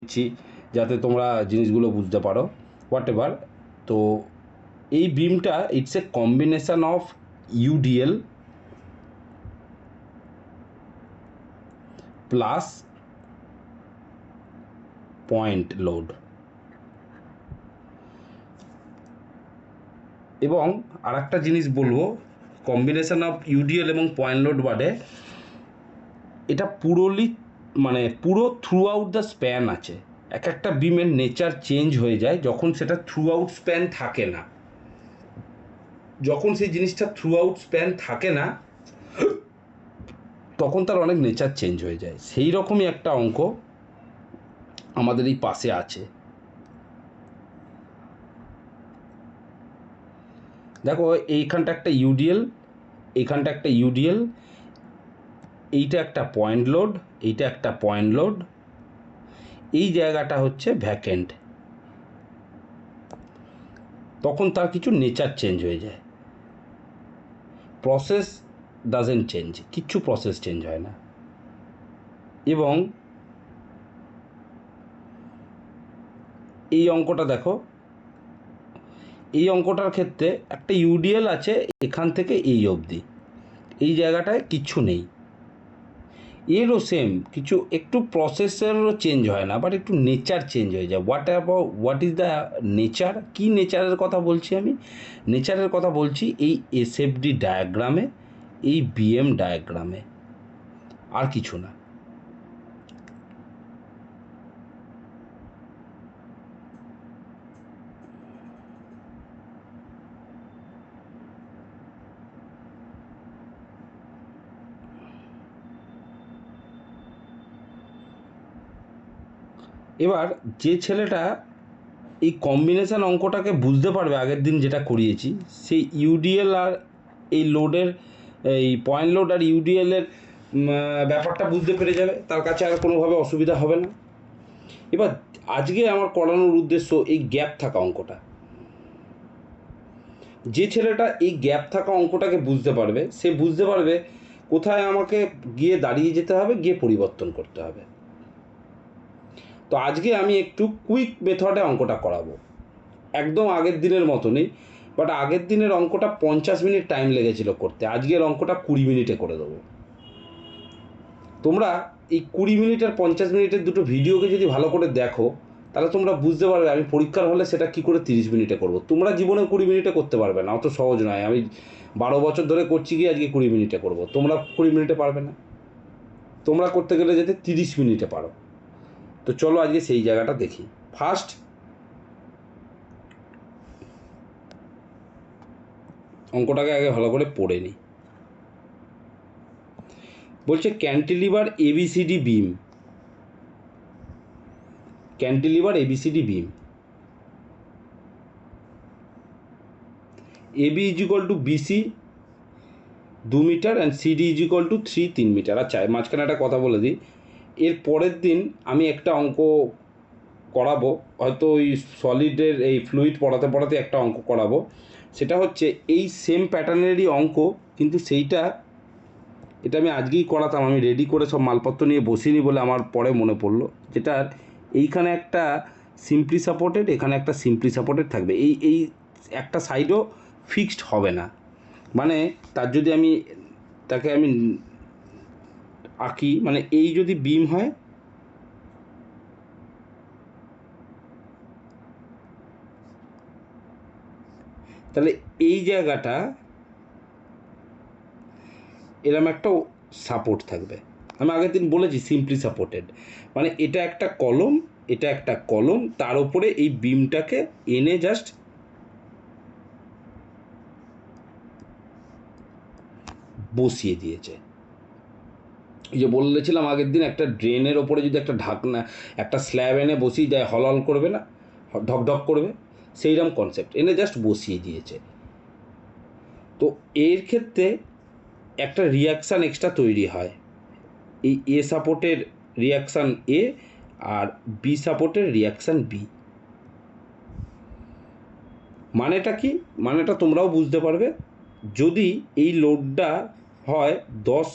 দিচ্ছি যাতে তোমরা জিনিসগুলো বুঝতে পারো, হোয়াট এভার। তো এই বিমটা it's a combination of UDL plus point load. এবং আর একটা জিনিস বলবো, কম্বিনেশন অফ ইউডিএল এবং পয়েন্ট লোড বাদে এটা পুরো থ্রু আউট দ্য স্প্যান আছে। এক একটা বিমের নেচার চেঞ্জ হয়ে যায় যখন সেটা থ্রু আউট স্প্যান থাকে না। যখন সেই জিনিসটা থ্রু আউট স্প্যান থাকে না তখন তার অনেক নেচার চেঞ্জ হয়ে যায়। সেই রকমই একটা অঙ্ক আমাদের এই পাশে আছে। দেখো এইখানটা একটা ইউডিএল, এইখানটা একটা ইউডিএল, এইটা একটা পয়েন্ট লোড, এইটা একটা পয়েন্ট লোড, এই জায়গাটা হচ্ছে ভ্যাকেন্ট। তখন তার কিছু নেচার চেঞ্জ হয়ে যায়। প্রসেস ডাজেন্ট চেঞ্জ, কিচ্ছু প্রসেস চেঞ্জ হয় না। এবং এই অঙ্কটা দেখো, এই অঙ্কটার ক্ষেত্রে একটা ইউডিএল আছে এখান থেকে এই অবধি, এই জায়গাটায় কিচ্ছু নেই। এরও সেম কিছু, একটু প্রসেসেরও চেঞ্জ হয় না, বাট একটু নেচার চেঞ্জ হয়ে যায়। What is the nature? কী নেচারের কথা বলছি আমি? নেচারের কথা বলছি এই এসএফডি ডায়াগ্রামে, এই বিএম ডায়াগ্রামে, আর কিছু না। এবার যে ছেলেটা এই কম্বিনেশান অঙ্কটাকে বুঝতে পারবে, আগের দিন যেটা করিয়েছি, সেই ইউডিএল আর এই লোডের, এই পয়েন্ট লোড আর ইউডিএলের ব্যাপারটা বুঝতে পেরে যাবে, তার কাছে আর কোনোভাবে অসুবিধা হবে না। এবার আজকে আমার করানোর উদ্দেশ্য এই গ্যাপ থাকা অঙ্কটা। যে ছেলেটা এই গ্যাপ থাকা অঙ্কটাকে বুঝতে পারবে, সে বুঝতে পারবে কোথায় আমাকে গিয়ে দাঁড়িয়ে যেতে হবে, গিয়ে পরিবর্তন করতে হবে। তো আজকে আমি একটু কুইক মেথডে অঙ্কটা করাবো, একদম আগের দিনের মতনই। বাট আগের দিনের অঙ্কটা 50 মিনিট টাইম লেগেছিল করতে, আজকের অঙ্কটা 20 মিনিটে করে দেবো। তোমরা এই 20 মিনিট আর 50 মিনিটের দুটো ভিডিওকে যদি ভালো করে দেখো, তাহলে তোমরা বুঝতে পারবে আমি পরীক্ষার হলে সেটা কী করে 30 মিনিটে করবো। তোমরা জীবনে 20 মিনিটে করতে পারবে না, অত সহজ নয়। আমি 12 বছর ধরে করছি, গিয়ে আজকে 20 মিনিটে করবো, তোমরা 20 মিনিটে পারবে না। তোমরা করতে গেলে যাতে 30 মিনিটে পারো। তো চলো আজকে সেই জায়গাটা দেখি। ফার্স্ট অঙ্কটাকে আগে ভালো করে পড়ে নিই। বলছে cantilever ABCD beam, cantilever ABCD beam, AB is equal to BC 2 metre and CD is equal to 3 metre. আচ্ছা, মাঝখানে একটা কথা বলে দিই, এর পরের দিন আমি একটা অঙ্ক করাবো, হয়তো ওই সলিডের এই ফ্লুইড পড়াতে পড়াতে একটা অঙ্ক করাবো। সেটা হচ্ছে এই সেম প্যাটার্নেরই অঙ্ক, কিন্তু এটা আমি আজকেই করাতাম, আমি রেডি করে সব মালপত্র নিয়ে বসিনি বলে আমার পরে মনে পড়লো। যেটার এইখানে একটা সিম্পলি সাপোর্টেড, এখানে একটা সিম্পলি সাপোর্টেড থাকবে, এই একটা সাইডও ফিক্সড হবে না। মানে তার যদি আমি তাকে আমি আঁকি, মানে এই যদি বিম হয়, তাহলে এই জায়গাটা এরম একটা সাপোর্ট থাকবে। আমি আগের দিন বলেছি সিম্পলি সাপোর্টেড, মানে এটা একটা কলম, এটা একটা কলম, তার উপরে এই বিমটাকে এনে জাস্ট বসিয়ে দিয়েছে। এই যে বলেছিলাম আগের দিন, একটা ড্রেনের ওপরে যদি একটা ঢাকনা, একটা স্ল্যাব এনে বসিয়ে দেয়, হলহল করবে না, ঢকঢক করবে, সেইরকম কনসেপ্ট এনে জাস্ট বসিয়ে দিয়েছে। তো এর ক্ষেত্রে একটা রিয়াকশান এক্সট্রা তৈরি হয়, এই এ সাপোর্টের রিয়াকশান এ আর বি সাপোর্টের রিয়াকশান বি। মানেটা কি? মানেটা তোমরাও বুঝতে পারবে। যদি এই লোডটা হয় 10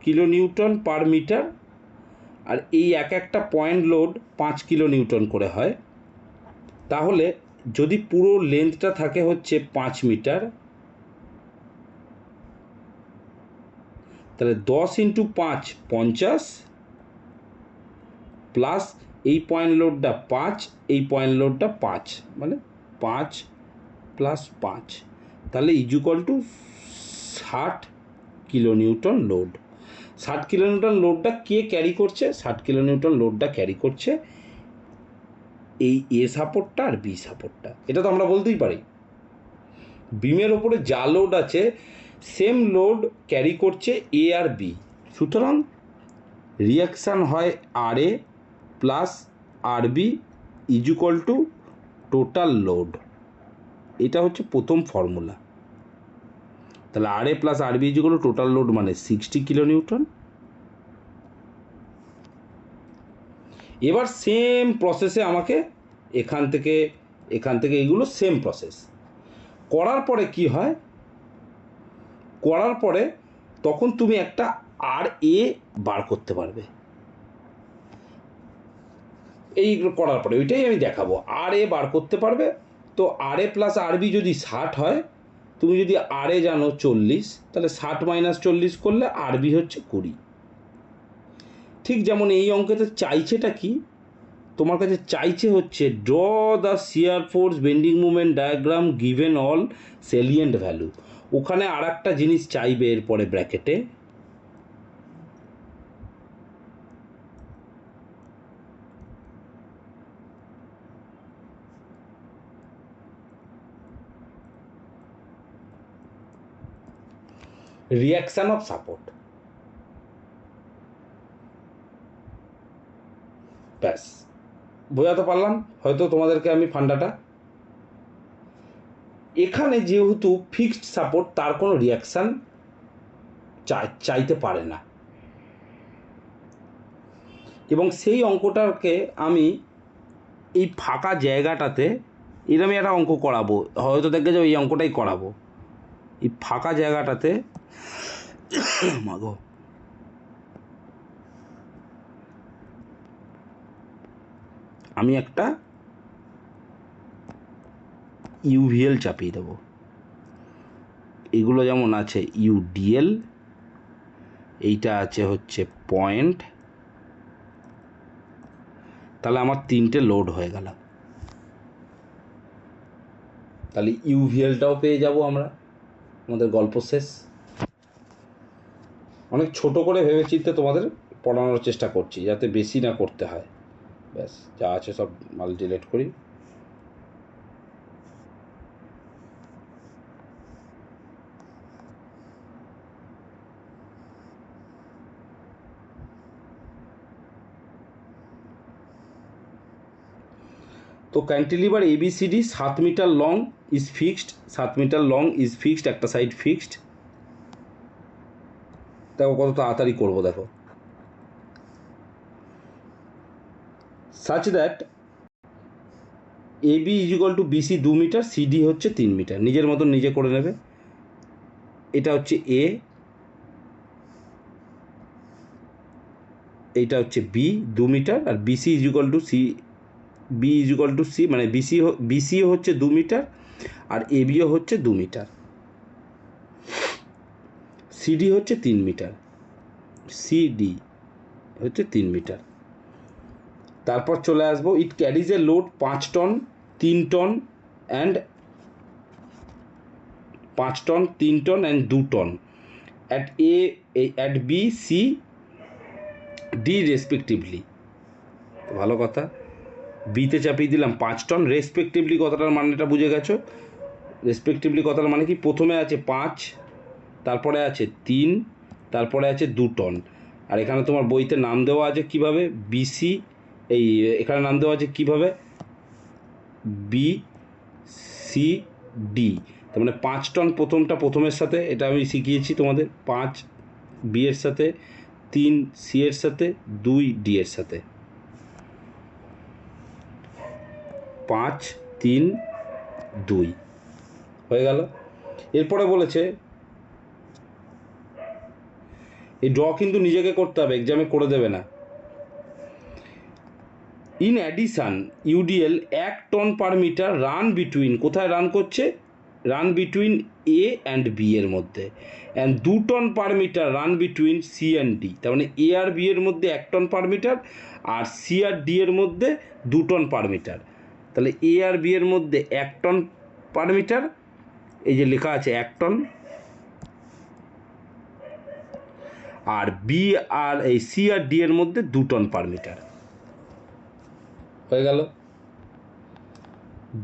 কিলো নিউটন পার মিটার, আর এই একটা পয়েন্ট লোড 5 কিলো নিউটন করে হয়। তাহলে যদি পুরো লেন্থটা থাকে হচ্ছে 5 মিটার, তাহলে 10 ইন্টু 5 50, প্লাস এই পয়েন্ট লোডটা 5, এই পয়েন্ট লোডটা 5, মানে 5 প্লাস 5, তাহলে equal to 60 kilo newton load. 60 kilo newton লোডটা কে ক্যারি করছে? 60 কিলো নিউটন লোডটা ক্যারি করছে এই এ সাপোর্টটা আর বি সাপোর্টটা। এটা তো আমরা বলতেই পারি বিমের ওপরে যা লোড আছে সেম লোড ক্যারি করছে এ আর বি। সুতরাং রিয়াকশান হয় R A plus R B equal to total load. এটা হচ্ছে প্রথম ফর্মুলা। তাহলে R A plus R B equal to total load মানে 60 কিলো নিউটন। এবার সেম প্রসেসে আমাকে এখান থেকে এইগুলো সেম প্রসেস করার পরে কি হয়, করার পরে তখন তুমি একটা আর এ বার করতে পারবে। এইগুলো করার পরে ওইটাই আমি দেখাবো, আর এ বার করতে পারবে। তো আর এ প্লাস আর বি যদি 60 হয়, তুমি যদি আর এ জানো 40, তাহলে 60 মাইনাস 40 করলে আর বি হচ্ছে 20। ঠিক যেমন এই অঙ্কেতে চাইছেটা কি, তোমার কাছে চাইছে হচ্ছে draw the shear force bending movement diagram given all সেলিয়েন্ট value. ওখানে আর একটা জিনিস চাইবে এরপরে ব্র্যাকেটে, রিয়াকশান অফ সাপোর্ট। ব্যাস, বোঝাতে পারলাম হয়তো তোমাদেরকে আমি ফান্ডাটা। এখানে যেহেতু ফিক্সড সাপোর্ট, তার কোনো রিয়াকশান চাইতে পারে না, এবং সেই অঙ্কটাকে আমি এই ফাঁকা জায়গাটাতে এরকমই একটা অঙ্ক করাবো, হয়তো দেখবে যে ওই অঙ্কটাই করাবো। এই ফাঁকা জায়গাটাতে মাগো আমি একটা ইউভিএল চাপিয়ে দেবো। এগুলো যেমন আছে ইউডিএল, এইটা আছে হচ্ছে পয়েন্ট, তাহলে আমার 3টে লোড হয়ে গেল। তাহলে ইউভিএলটাও পেয়ে যাব আমরা, আমাদের গল্প শেষ। অনেক ছোট করে ভেবেচিন্তে তোমাদের পড়ানোর চেষ্টা করছি যাতে বেশি না করতে হয়। ব্যাস, যা আছে সব মাল ডিলিট করি। তো cantilever ABCD 7 metre long is fixed, 7 metre long is fixed, একটা সাইড ফিক্সড। দেখো কত তাড়াতাড়ি করবো, দেখো such that AB is equal to BC 2 metre, CD হচ্ছে 3 মিটার। নিজের মতন নিজে করে নেবে। এটা হচ্ছে এ, এইটা হচ্ছে বি 2 মিটার, আর BC is equal to C, B is equal to C, মানে বিসিও হচ্ছে 2 মিটার আর এবিও হচ্ছে 2 মিটার, সিডি হচ্ছে 3 মিটার, সিডি হচ্ছে 3 মিটার। তারপর চলে আসবো, it carries a load 5 ton, 3 ton and 5 ton, 3 ton and 2 ton at A, at B, C, D respectively. ভালো কথা, বিতে চাপিয়ে দিলাম 5 টন। রেসপেক্টিভলি কথাটার মানেটা বুঝে গেছো? রেসপেক্টিভলি কথার মানে কি, প্রথমে আছে 5, তারপরে আছে 3, তারপরে আছে 2 টন। আর এখানে তোমার বইতে নাম দেওয়া আছে কিভাবে, বিসি, এই এখানে নাম দেওয়া আছে কিভাবে, বি সি ডি। তার মানে 5 টন প্রথমের সাথে, এটা আমি শিখিয়েছি তোমাদের, 5 বি এর সাথে, 3 সি এর সাথে, 2 ডি এর সাথে, 5 3 2 হয়ে গেল। এরপরে বলেছে এই ড্র কিন্তু নিজেকে করতে হবে, এক্সামে করে দেবে না। In addition UDL 1 ton per metre run between, কোথায় রান করছে, run between A and B এর মধ্যে, and 2 ton per metre run between C and D. তার মানে এ আর বি এর মধ্যে 1 টন পার মিটার, আর সি আর ডি এর মধ্যে 2 টন পার মিটার। তাহলে এ আর বি এর মধ্যে 1 টন পার মিটার, এই যে লেখা আছে 1 টন, আর বি আর এই সি আর ডি এর মধ্যে 2 টন পার মিটার। হয়ে গেল।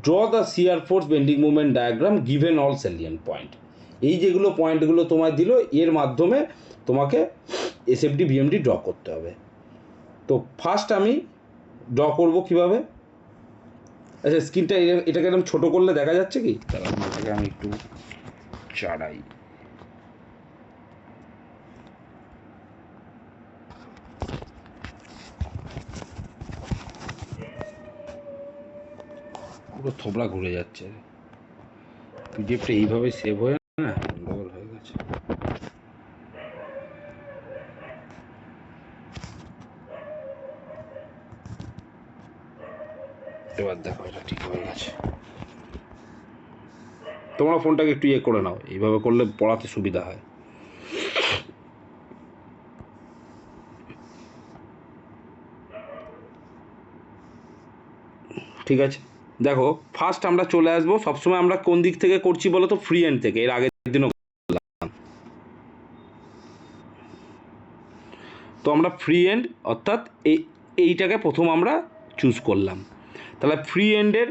Draw the shear force bending movement diagram given all salient point. এই যেগুলো পয়েন্টগুলো তোমায় দিল, এর মাধ্যমে তোমাকে এসএফডি বিএমডি ড্র করতে হবে। তো ফার্স্ট আমি ড্র করব কিভাবে। আচ্ছা, স্ক্রিনটা এটাকে একদম ছোটো করলে দেখা যাচ্ছে কি, তাহলে এটাকে আমি একটু চাড়াই। পুরো থোবড়া ঘুরে যাচ্ছে, পিডিএফটা এইভাবে সেভ হয়ে না গন্ডগোল হয়ে গেছে। এবার দেখো এটা ঠিক হয়ে গেছে। তোমরা ফোনটাকে একটু ইয়ে করে নাও, এইভাবে করলে পড়াতে সুবিধা হয়। ঠিক আছে, দেখো ফার্স্ট আমরা চলে আসবো, সবসময় আমরা কোন দিক থেকে করছি বলো তো, ফ্রি হ্যান্ড থেকে। এর আগের দিনও করলাম। তো আমরা ফ্রি হ্যান্ড অর্থাৎ এইটাকে প্রথম আমরা চুজ করলাম। তাহলে ফ্রি হ্যান্ডের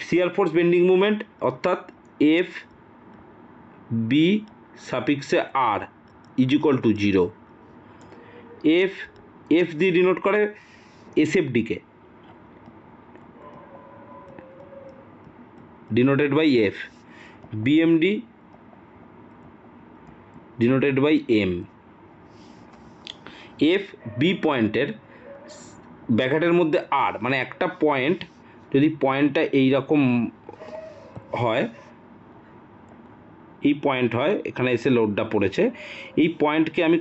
শিয়ার ফোর্স বেন্ডিং মুভমেন্ট অর্থাৎ এফ বি সাফিক্সে R is equal to 0। F দিয়ে ডিনোট করে এসএফডিকে, denoted by F, BMD denoted by M. F B পয়েন্টের ব্যাকেটের মধ্যে আর, মানে একটা পয়েন্ট যদি পয়েন্টটা এইরকম হয়, এই পয়েন্ট হয়, এখানে এসে লোডটা পড়েছে, এই পয়েন্টকে আমি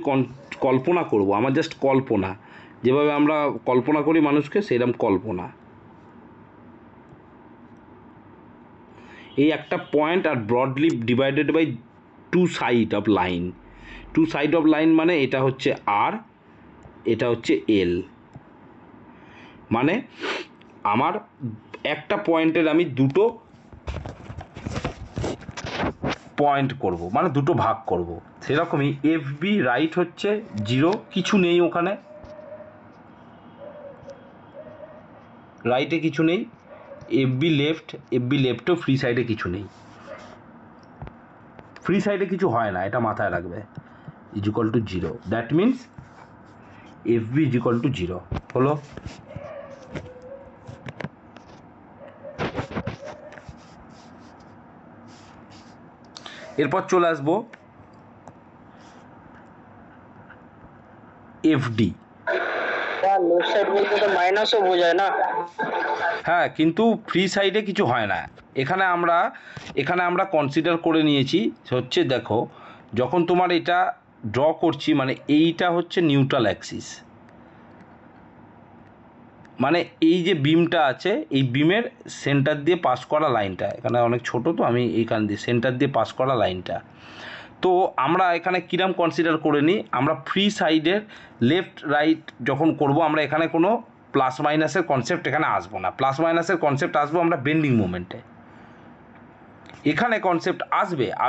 কল্পনা করব, আমার জাস্ট কল্পনা, যেভাবে আমরা কল্পনা করি মানুষকে, সেরকম কল্পনা। এই একটা পয়েন্ট আর broadly divided by 2 side of line. 2 side of line মানে এটা হচ্ছে আর, এটা হচ্ছে এল। মানে আমার একটা পয়েন্টের আমি দুটো পয়েন্ট করব, মানে দুটো ভাগ করব। সেরকমই এফ বি রাইট হচ্ছে 0, কিছু নেই ওখানে, রাইটে কিছু নেই। এফ বি লেফটও ফ্রি সাইডে কিছু নেই, ফ্রি সাইডে কিছু হয় না, এটা মাথায় রাখবে। Is equal to 0, that means F B is equal to 0 হলো। এরপর চলে আসবো এফডি। হ্যাঁ, কিন্তু ফ্রি সাইডে কিছু হয় না। এখানে আমরা কনসিডার করে নিয়েছি হচ্ছে, দেখো যখন তোমার এটা ড্র করছি, মানে এইটা হচ্ছে নিউট্রাল অ্যাক্সিস, মানে এই যে বিমটা আছে, এই বিমের সেন্টার দিয়ে পাস করা লাইনটা, এখানে অনেক ছোট, তো আমি এইখান দিয়ে সেন্টার দিয়ে পাস করা লাইনটা। তো আমরা এখানে কিরাম কনসিডার করে নিই, আমরা ফ্রি সাইডের লেফট রাইট যখন করব, আমরা এখানে কোনো প্লাস মাইনাসের কনসেপ্ট এখানে আসবো না। প্লাস মাইনাসের কনসেপ্ট আসবো আমরা বেন্ডিং মুভমেন্টে। এখানে কনসেপ্ট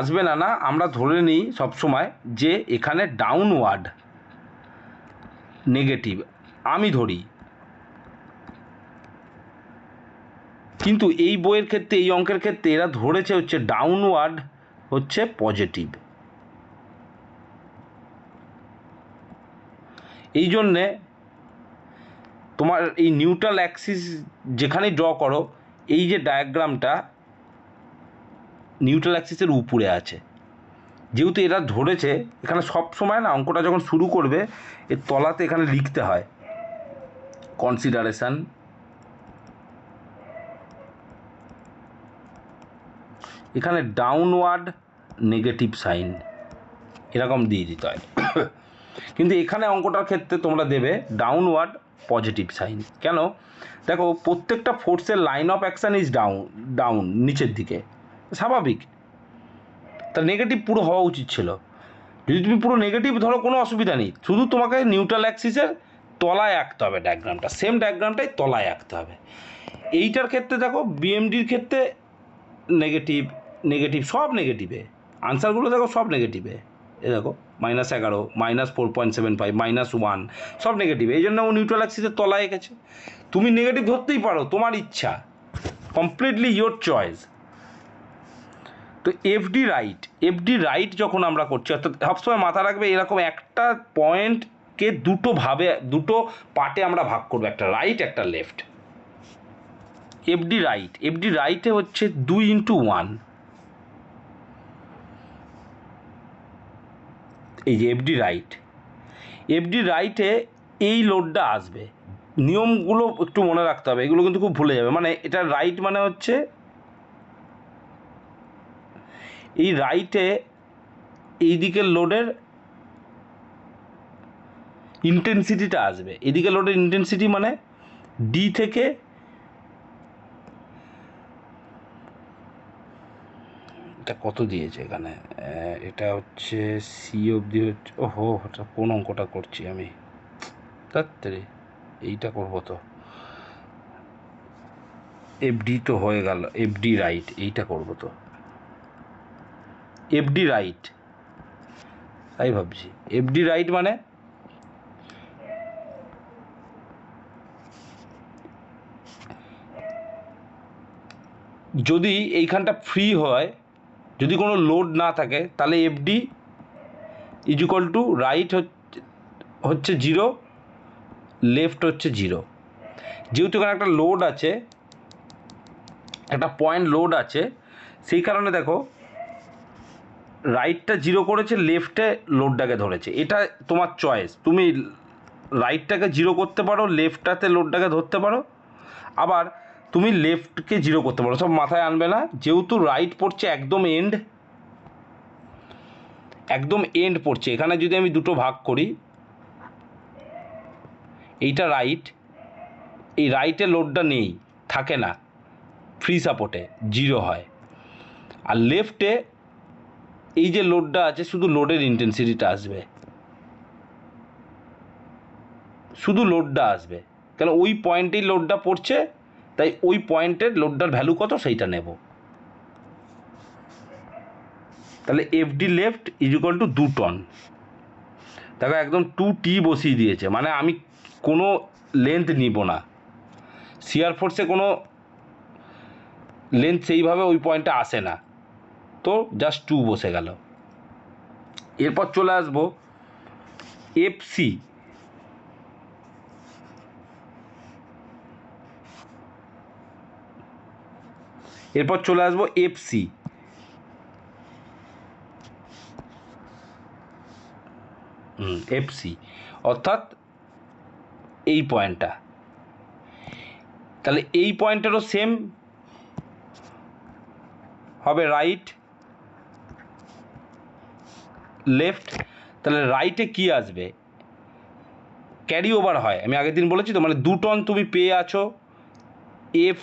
আসবে না, আমরা ধরে নিই সবসময় যে এখানে ডাউনওয়ার্ড নেগেটিভ, আমি ধরি। কিন্তু এই বইয়ের ক্ষেত্রে, এই অঙ্কের ক্ষেত্রে এরা ধরেছে হচ্ছে ডাউনওয়ার্ড হচ্ছে পজিটিভ। এই জন্যে তোমার এই নিউট্রাল অ্যাক্সিস যেখানেই ড্র করো, এই যে ডায়াগ্রামটা নিউট্রাল অ্যাক্সিসের উপরে আছে। যেহেতু এরা ধরেছে, এখানে সব সময় না অঙ্কটা যখন শুরু করবে, এর তলাতে এখানে লিখতে হয় কনসিডারেশন, এখানে ডাউনওয়ার্ড নেগেটিভ সাইন, এরকম দিয়ে দিতে হয়। কিন্তু এখানে অঙ্কটার ক্ষেত্রে তোমরা দেবে ডাউনওয়ার্ড পজিটিভ সাইন। কেন? দেখো প্রত্যেকটা ফোর্সের line of action is down নিচের দিকে, স্বাভাবিক। তা নেগেটিভ পুরো হওয়া উচিত ছিল। যদি তুমি পুরো নেগেটিভ ধরো কোনো অসুবিধা নেই, শুধু তোমাকে নিউট্রাল অ্যাক্সিসের তলায় আঁকতে হবে ডায়াগ্রামটা, সেম ডায়াগ্রামটাই তলায় আঁকতে হবে। এইটার ক্ষেত্রে দেখো বিএমডির ক্ষেত্রে নেগেটিভ নেগেটিভ সব নেগেটিভে, আনসারগুলো দেখো সব নেগেটিভে। এ দেখো -11, -4.75, -1 সব নেগেটিভ। এই জন্য ও নিউট্রাল অ্যাক্সিসের তলায় এঁকেছে। তুমি নেগেটিভ ধরতেই পারো, তোমার ইচ্ছা, কমপ্লিটলি ইয়োর চয়েস। তো এফডি রাইট যখন আমরা করছি, অর্থাৎ সবসময় মাথা রাখবে এরকম একটা পয়েন্টকে দুটো পার্টে আমরা ভাগ করবো, একটা রাইট একটা লেফট। এফডি রাইটে হচ্ছে 2x1। এই যে এফডি রাইটে এই লোডটা আসবে। নিয়মগুলো একটু মনে রাখতে হবে, এগুলো কিন্তু খুব ভুলে যাবে। মানে এটা রাইট মানে হচ্ছে এই রাইটে এই দিকের লোডের ইন্টেন্সিটিটা আসবে। এদিকে লোডের ইন্টেন্সিটি মানে ডি থেকে এটা কত দিয়েছে এখানে, এটা হচ্ছে সি অবধি হচ্ছে। ওহো, এটা কোন অঙ্কটা করছি আমি, তাড়াতাড়ি এইটা করবো তো। এফডি তো হয়ে গেল, এফডি রাইট এইটা করবো তো, এফডি রাইট তাই ভাবছি। এফডি রাইট মানে যদি এইখানটা ফ্রি হয়, যদি কোনো লোড না থাকে, তাহলে এফডি ইজুকাল টু রাইট হচ্ছে 0, লেফট হচ্ছে 0। যেহেতু এখানে একটা লোড আছে, একটা পয়েন্ট লোড আছে, সেই কারণে দেখো রাইটটা 0 করেছে, লেফটে লোডটাকে ধরেছে। এটা তোমার চয়েস, তুমি রাইটটাকে 0 করতে পারো, লেফটটাতে লোডটাকে ধরতে পারো, আবার তুমি লেফটকে 0 করতে পারো। সব মাথায় আনবে না, যেহেতু রাইট পড়ছে একদম এন্ড পড়ছে। এখানে যদি আমি দুটো ভাগ করি, এইটা রাইট, এই রাইটে লোডটা নেই, থাকে না, ফ্রি সাপোর্টে 0 হয়। আর লেফটে এই যে লোডটা আছে, শুধু লোডের ইন্টেন্সিটিটা আসবে, শুধু লোডটা আসবে। কেন? ওই পয়েন্টেই লোডটা পড়ছে, তাই ওই পয়েন্টের লোডটার ভ্যালু কত সেইটা নেব। তাহলে FD left is equal to 2 ton. দেখো একদম 2T বসিয়ে দিয়েছে, মানে আমি কোনো লেন্থ নিব না, শিয়ার ফোর্সে কোনো লেন্থ সেইভাবে ওই পয়েন্টে আসে না, তো জাস্ট 2 বসে গেল। এরপর চলে আসবো এফসি। এফসি অর্থাৎ এই পয়েন্টটা। তাহলে এই পয়েন্টেরও সেম হবে, রাইট লেফট। তাহলে রাইটে কি আসবে? ক্যারি ওভার হয়, আমি আগের দিন বলেছি তো, মানে 2 টন তুমি পেয়ে আছো এফ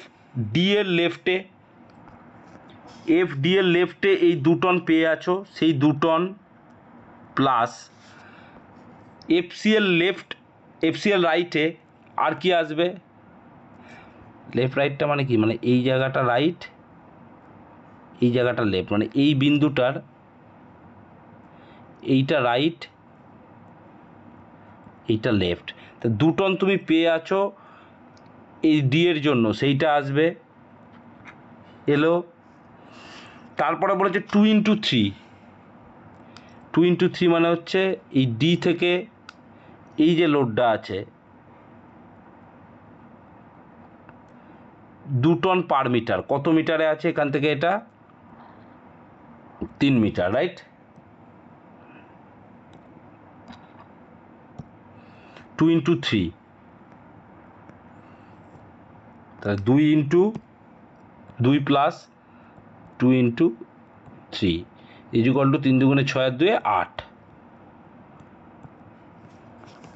ডি এর লেফটে, এই 2 টন পেয়ে আছো, সেই 2 টন প্লাস এফসিএল রাইটে আর কি আসবে? লেফট রাইটটা মানে কি, মানে এই জায়গাটা রাইট, এই জায়গাটা লেফট, মানে এই বিন্দুটার এইটা রাইট, এইটা লেফট। তো 2 টন তুমি পেয়ে আছো এই ডি এর জন্য, সেইটা আসবে, এলো। তারপরে বলেছে 2x3 মানে হচ্ছে এই ডি থেকে এই যে লোডটা আছে 2 টন পার মিটার। কত মিটারে আছে? এখান থেকে এটা 3 মিটার, রাইট? 2x3, তাহলে 2 প্লাস 2x3 ইজুকাল টু 3 দুগুণে 6 আর 2 8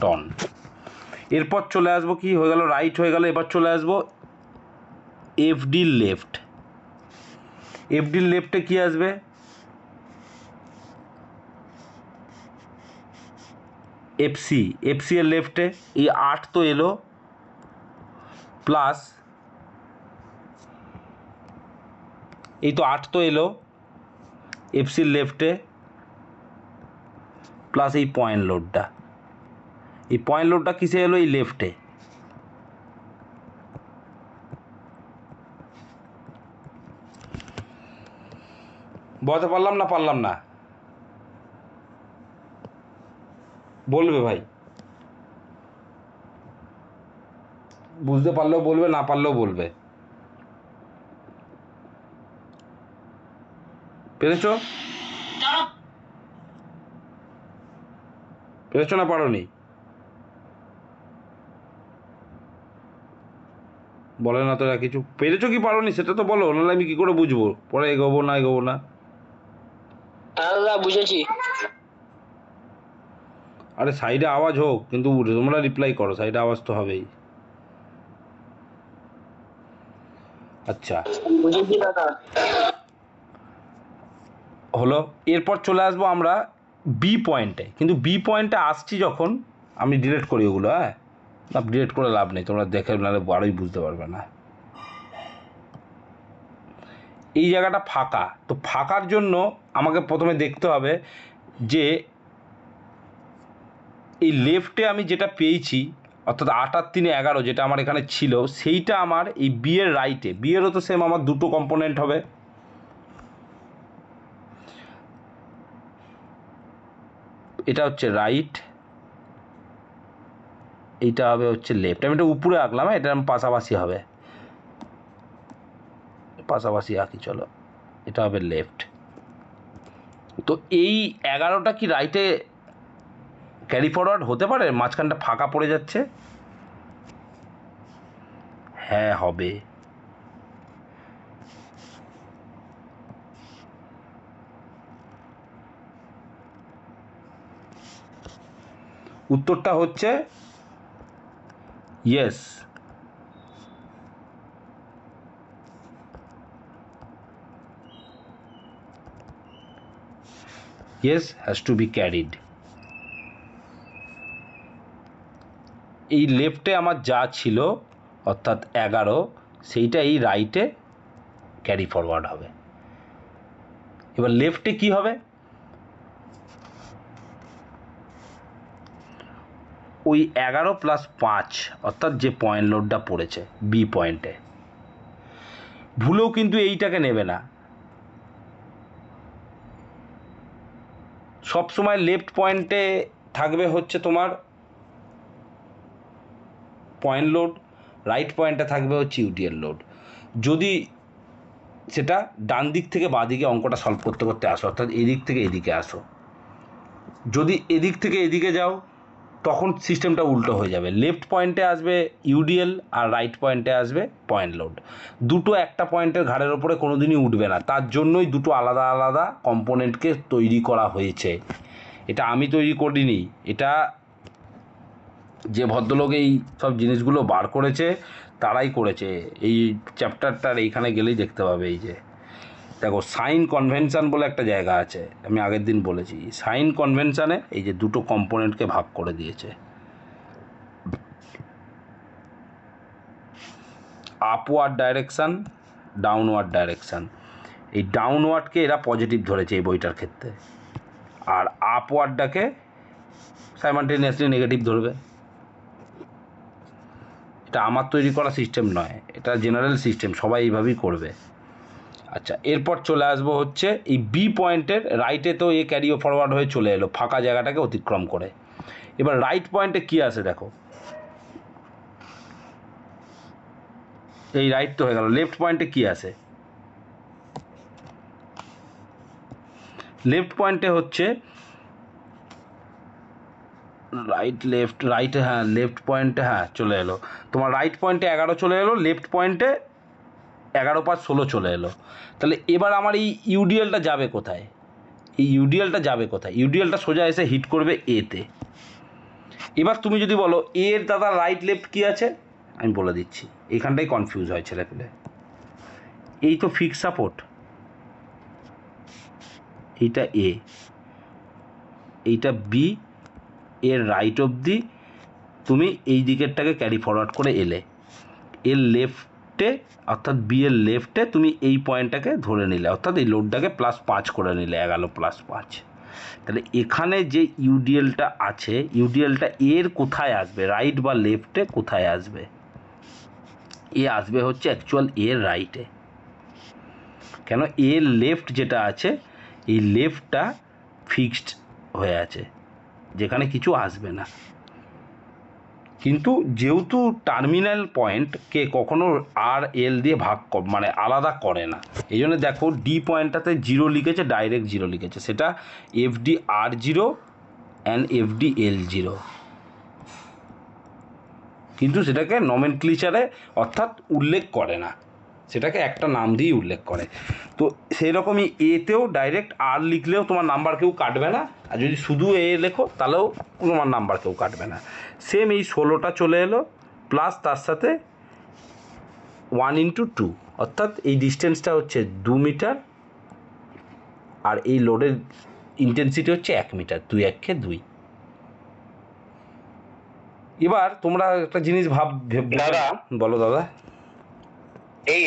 টন। এরপর চলে আসবো কি হয়ে গেল, রাইট হয়ে গেল। এবার চলে আসবো এফডি লেফট। এফডি লেফটে কি আসবে, এফসি। এফসি এর লেফটে এই 8 তো এলো, প্লাস এই তো 8 তো এলো এফসির লেফটে, প্লাস এই পয়েন্ট লোডটা। এই পয়েন্ট লোডটা কিসে এলো, এই লেফটে। বলতে পারলাম না, পারলাম না, বলবে ভাই, বুঝতে পারলেও বলবে, না পারলেও বলবে। পেরেছো? পেরেছো না পারোনি? বলে না তো এরা কিছু। পেরেছো কি পারোনি সেটা তো বলো, নাহলে আমি কি করে বুঝবো পরে এগোবো না এগোবো না। বুঝেছি। আরে সাইডে আওয়াজ হোক, কিন্তু তোমরা রিপ্লাই করো, সাইডে আওয়াজ তো হবেই। আচ্ছা বুঝেছি দাদা। হলো। এরপর চলে আসবো আমরা বি পয়েন্টে। কিন্তু বি পয়েন্টে আসছি যখন, আমি ডিলিট করি ওগুলো, হ্যাঁ না ডিলিট করে লাভ নেই, তোমরা দেখে নাহলে আরোই বুঝতে পারবে না। এই জায়গাটা ফাঁকা, তো ফাঁকার জন্য আমাকে প্রথমে দেখতে হবে যে এই লেফটে আমি যেটা পেয়েছি, অর্থাৎ 8 আর 3 11 যেটা আমার এখানে ছিল, সেইটা আমার এই বি এর রাইটে। বি এরও তো সেম আমার দুটো কম্পোনেন্ট হবে। এটা হচ্ছে রাইট, এইটা হবে হচ্ছে লেফট। আমি এটা উপরে আঁকলাম, এটা পাশাপাশি হবে, পাশাপাশি আঁকি চলো। এটা হবে লেফট। তো এই 11টা কি রাইটে ক্যারি ফরওয়ার্ড হতে পারে? মাঝখানটা ফাঁকা পড়ে যাচ্ছে। হ্যাঁ হবে। উত্তরটা হচ্ছে yes. Yes has to be carried. এই লেফটে আমার যা ছিল অর্থাৎ 11, সেইটা এই রাইটে ক্যারি ফরওয়ার্ড হবে। এবার লেফটে কি হবে, ওই 11 প্লাস 5 অর্থাৎ যে পয়েন্ট লোডটা পড়েছে বি পয়েন্টে, ভুলেও কিন্তু এইটাকে নেবে না। সব সময় লেফট পয়েন্টে থাকবে হচ্ছে তোমার পয়েন্ট লোড, রাইট পয়েন্টে থাকবে হচ্ছে ইউডিএল লোড। যদি সেটা ডান দিক থেকে বাঁ দিকে অঙ্কটা সলভ করতে করতে আসো, অর্থাৎ এদিক থেকে এদিকে আসো। যদি এদিক থেকে এদিকে যাও তখন সিস্টেমটা উল্টো হয়ে যাবে। লেফট পয়েন্টে আসবে ইউডিএল আর রাইট পয়েন্টে আসবে পয়েন্ট লোড। দুটো একটা পয়েন্টের ঘাড়ের ওপরে কোনো দিনই উঠবে না, তার জন্যই দুটো আলাদা আলাদা কম্পোনেন্টকে তৈরি করা হয়েছে। এটা আমি তৈরি করিনি, এটা যে ভদ্রলোক এই সব জিনিসগুলো বার করেছে তারাই করেছে। এই চ্যাপ্টারটার এইখানে গেলেই দেখতে পাবে। এই যে দেখো সাইন কনভেনশন বলে একটা জায়গা আছে, আমি আগের দিন বলেছি। সাইন কনভেনশনে এই যে দুটো কম্পোনেন্টকে ভাগ করে দিয়েছে, আপওয়ার্ড ডাইরেকশান, ডাউনওয়ার্ড ডাইরেকশান। এই ডাউনওয়ার্ডকে এরা পজিটিভ ধরেছে এই বইটার ক্ষেত্রে, আর আপওয়ার্ডটাকে সাইমালটেনিয়াসলি নেগেটিভ ধরবে। এটা আমার তৈরি করা সিস্টেম নয়, এটা জেনারেল সিস্টেম, সবাই এইভাবেই করবে। আচ্ছা এরপর চলে আসবো হচ্ছে এই বি পয়েন্টের রাইটে। তো এ ক্যারি ফরওয়ার্ড হয়ে চলে এলো ফাঁকা জায়গাটাকে অতিক্রম করে। এবার রাইট পয়েন্টে কি আছে দেখো, এই রাইট তো হয়ে গেল। লেফট পয়েন্টে কি আছে, লেফট পয়েন্টে হচ্ছে রাইট লেফট রাইট, হ্যাঁ লেফট পয়েন্টে, হ্যাঁ চলে এলো তোমার। রাইট পয়েন্টে 11 চলে এলো, লেফট পয়েন্টে 11 5 16 চলে এলো। তাহলে এবার আমার এই ইউডিএলটা যাবে কোথায়, এই ইউডিএলটা যাবে কোথায়? ইউডিএলটা সোজা এসে হিট করবে এতে। এবার তুমি যদি বলো এর দাদা রাইট লেফট কী আছে, আমি বলে দিচ্ছি, এইখানটাই কনফিউজ হয় ছেলেপেলে। এই তো ফিক্স সাপোর্ট, এইটা এ, এইটা বি, এর রাইট অবধি তুমি এই দিকেরটাকে ক্যারি ফরওয়ার্ড করে এলে, এর লেফটে অর্থাৎ বি এর লেফটে তুমি এই পয়েন্টটাকে ধরে নিলে, অর্থাৎ এই লোডটাকে +5 করে নিলে, 11 + 5। তাহলে এখানে যে ইউডিএলটা আছে, ইউডিএলটা এর কোথায় আসবে, রাইট বা লেফটে কোথায় আসবে? এ আসবে হচ্ছে অ্যাকচুয়াল এর রাইটে। কেন, এর লেফট যেটা আছে, এই লেফটটা ফিক্সড হয়ে আছে, যেখানে কিছু আসবে না। কিন্তু যেহেতু টার্মিনাল পয়েন্টকে কখনো আর এল দিয়ে ভাগ মানে আলাদা করে না, এই জন্য দেখো ডি পয়েন্টটাতে 0 লিখেছে, ডাইরেক্ট 0 লিখেছে, সেটা FDR0 অ্যান্ড FDL0, কিন্তু সেটাকে নমেনক্লেচারে অর্থাৎ উল্লেখ করে না, সেটাকে একটা নাম দিয়েই উল্লেখ করে। তো সেই রকমই এতেও ডাইরেক্ট আর লিখলেও তোমার নাম্বার কেউ কাটবে না, আর যদি শুধু এ লেখো তাহলেও তোমার নাম্বার কেউ কাটবে না। সেম এই 16টা চলে এলো, প্লাস তার সাথে 1 × 2, অর্থাৎ এই ডিস্টেন্সটা হচ্ছে 2 মিটার, আর এই লোডের ইন্টেন্সিটি হচ্ছে 1 মিটার, 2 × 1 = 2। এবার তোমরা একটা জিনিস দাদা বলো দাদা, এই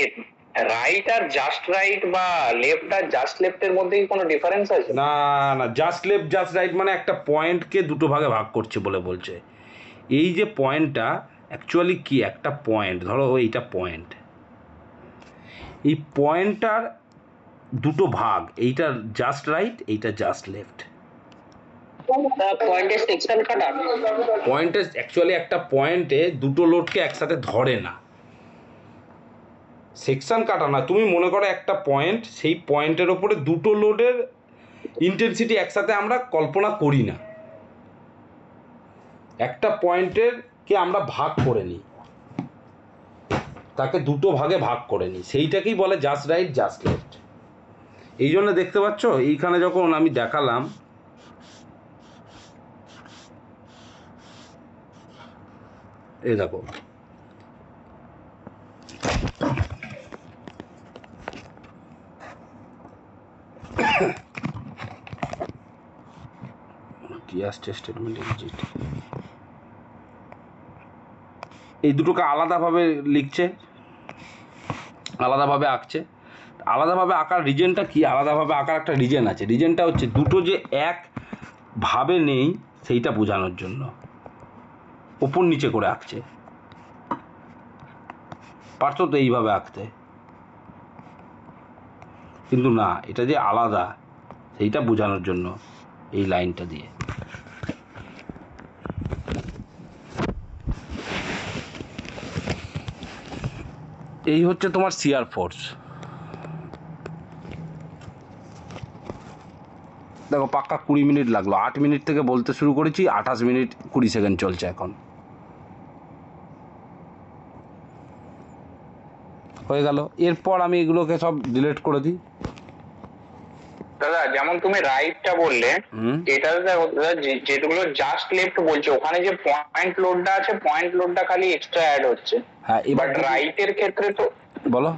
রাইট আর জাস্ট রাইট বা লেফট আর জাস্ট লেফটের মধ্যে কি কোনো ডিফারেন্স আছে? না না, জাস্ট লেফট জাস্ট রাইট মানে একটা পয়েন্টকে দুটো ভাগে ভাগ করছে বলে বলছে। এই যে পয়েন্টটা অ্যাকচুয়ালি কি, একটা পয়েন্ট, ধরো এইটা পয়েন্ট, এই পয়েন্টটার দুটো ভাগ, এইটা জাস্ট রাইট, এইটা জাস্ট লেফট। পয়েন্টের সেকশন কাটা, পয়েন্টে অ্যাকচুয়ালি একটা পয়েন্টে দুটো লোডকে একসাথে ধরে না, সেকশন কাটা না। তুমি মনে করো একটা পয়েন্ট, সেই পয়েন্টের ওপরে দুটো লোডের ইন্টেন্সিটি একসাথে আমরা কল্পনা করি না, একটা পয়েন্টের কে আমরা ভাগ করে নিই, তাকে দুটো ভাগে ভাগ করে নিই, সেইটাকেই বলে জাস্ট রাইট জাস্ট লেফট। এই জন্য দেখতে পাচ্ছ এইখানে যখন আমি দেখালাম, এই দেখো স্টেটমেন্ট এক্সিট, এই দুটোকে আলাদাভাবে লিখছে, আলাদাভাবে আঁকছে। আলাদাভাবে আঁকার রিজনটা কি, আলাদাভাবে আঁকার একটা রিজন আছে, রিজনটা হচ্ছে দুটো যে একভাবে নেই সেইটা বোঝানোর জন্য ওপর নিচে করে আঁকছে। পারতো তো এইভাবে আঁকতে, কিন্তু না, এটা যে আলাদা সেইটা বোঝানোর জন্য এই লাইনটা দিয়ে। এই হচ্ছে তোমার শিয়ার ফোর্স। দেখো পাক্কা 20 মিনিট লাগলো, 8 মিনিট থেকে বলতে শুরু করেছি, 28 মিনিট 20 সেকেন্ড চলছে এখন। হয়ে গেল, এরপর আমি এগুলোকে সব ডিলিট করে দিই। দাদা যেমন তুমি রাইটটা বললে, এটা যেগুলো জাস্ট লেফট বলছে, ওখানে যে পয়েন্ট লোডটা আছে, পয়েন্ট লোডটা খালি এক্সট্রা অ্যাড হচ্ছে। হ্যাঁ, এবার রাইটের ক্ষেত্রে তো বলো,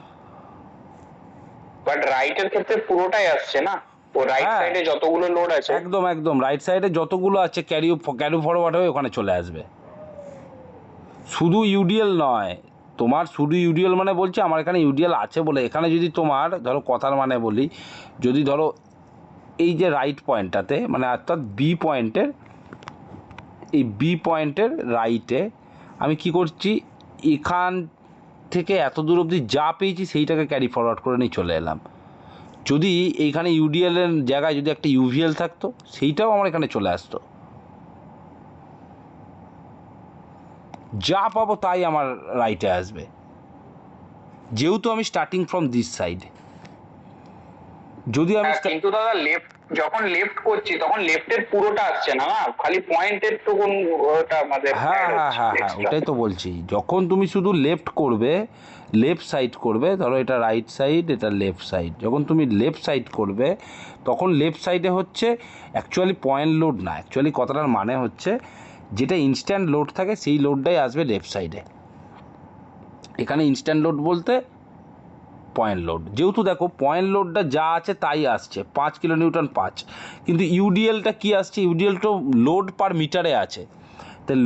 বাট রাইটের ক্ষেত্রে পুরোটাই আসছে না, ও রাইট সাইডে যতগুলো লোড আছে, একদম একদম রাইট সাইডে যতগুলো আছে ক্যারি ফরওয়ার্ড হয়ে ওখানে চলে আসবে। শুধু ইউডিএল নয়, তোমার শুধু ইউডিএল মানে বলছি আমার এখানে ইউডিএল আছে বলে, এখানে যদি তোমার ধরো কথার মানে বলি, যদি ধরো এই যে রাইট পয়েন্টটাতে মানে অর্থাৎ বি পয়েন্টের, এই বি পয়েন্টের রাইটে আমি কি করছি, এখান থেকে এত দূর অবধি যা পেয়েছি সেইটাকে ক্যারি ফরওয়ার্ড করে নিয়ে চলে এলাম। যদি এইখানে ইউডিএলের জায়গায় যদি একটা ইউভিএল থাকতো, সেইটাও আমার এখানে চলে আসতো, যা পাবো তাই আমার রাইটে আসবে, যেহেতু আমি স্টার্টিং ফ্রম দিস সাইড। যদি আমি কিন্তু দাদা লেফট যখন লেফট করছি তখন লেফটের পুরোটা আসছে না, খালি পয়েন্টের তো ওটা আমাদের। হ্যাঁ হ্যাঁ হ্যাঁ হ্যাঁ, ওটাই তো বলছি, যখন তুমি শুধু লেফট করবে, লেফট সাইড করবে, ধরো এটা রাইট সাইড, এটা লেফট সাইড, যখন তুমি লেফট সাইড করবে তখন লেফট সাইডে হচ্ছে অ্যাকচুয়ালি পয়েন্ট লোড না, অ্যাকচুয়ালি কথাটার মানে হচ্ছে যেটা ইনস্ট্যান্ট লোড থাকে সেই লোডটাই আসবে লেফট সাইডে। এখানে ইনস্ট্যান্ট লোড বলতে পয়েন্ট লোড, যেহেতু দেখো পয়েন্ট লোডটা যা আছে তাই আসছে 5 কিলো নিউটন 5, কিন্তু ইউডিএলটা কি আসছে, ইউডিএল তো লোড পার মিটারে আছে, তাই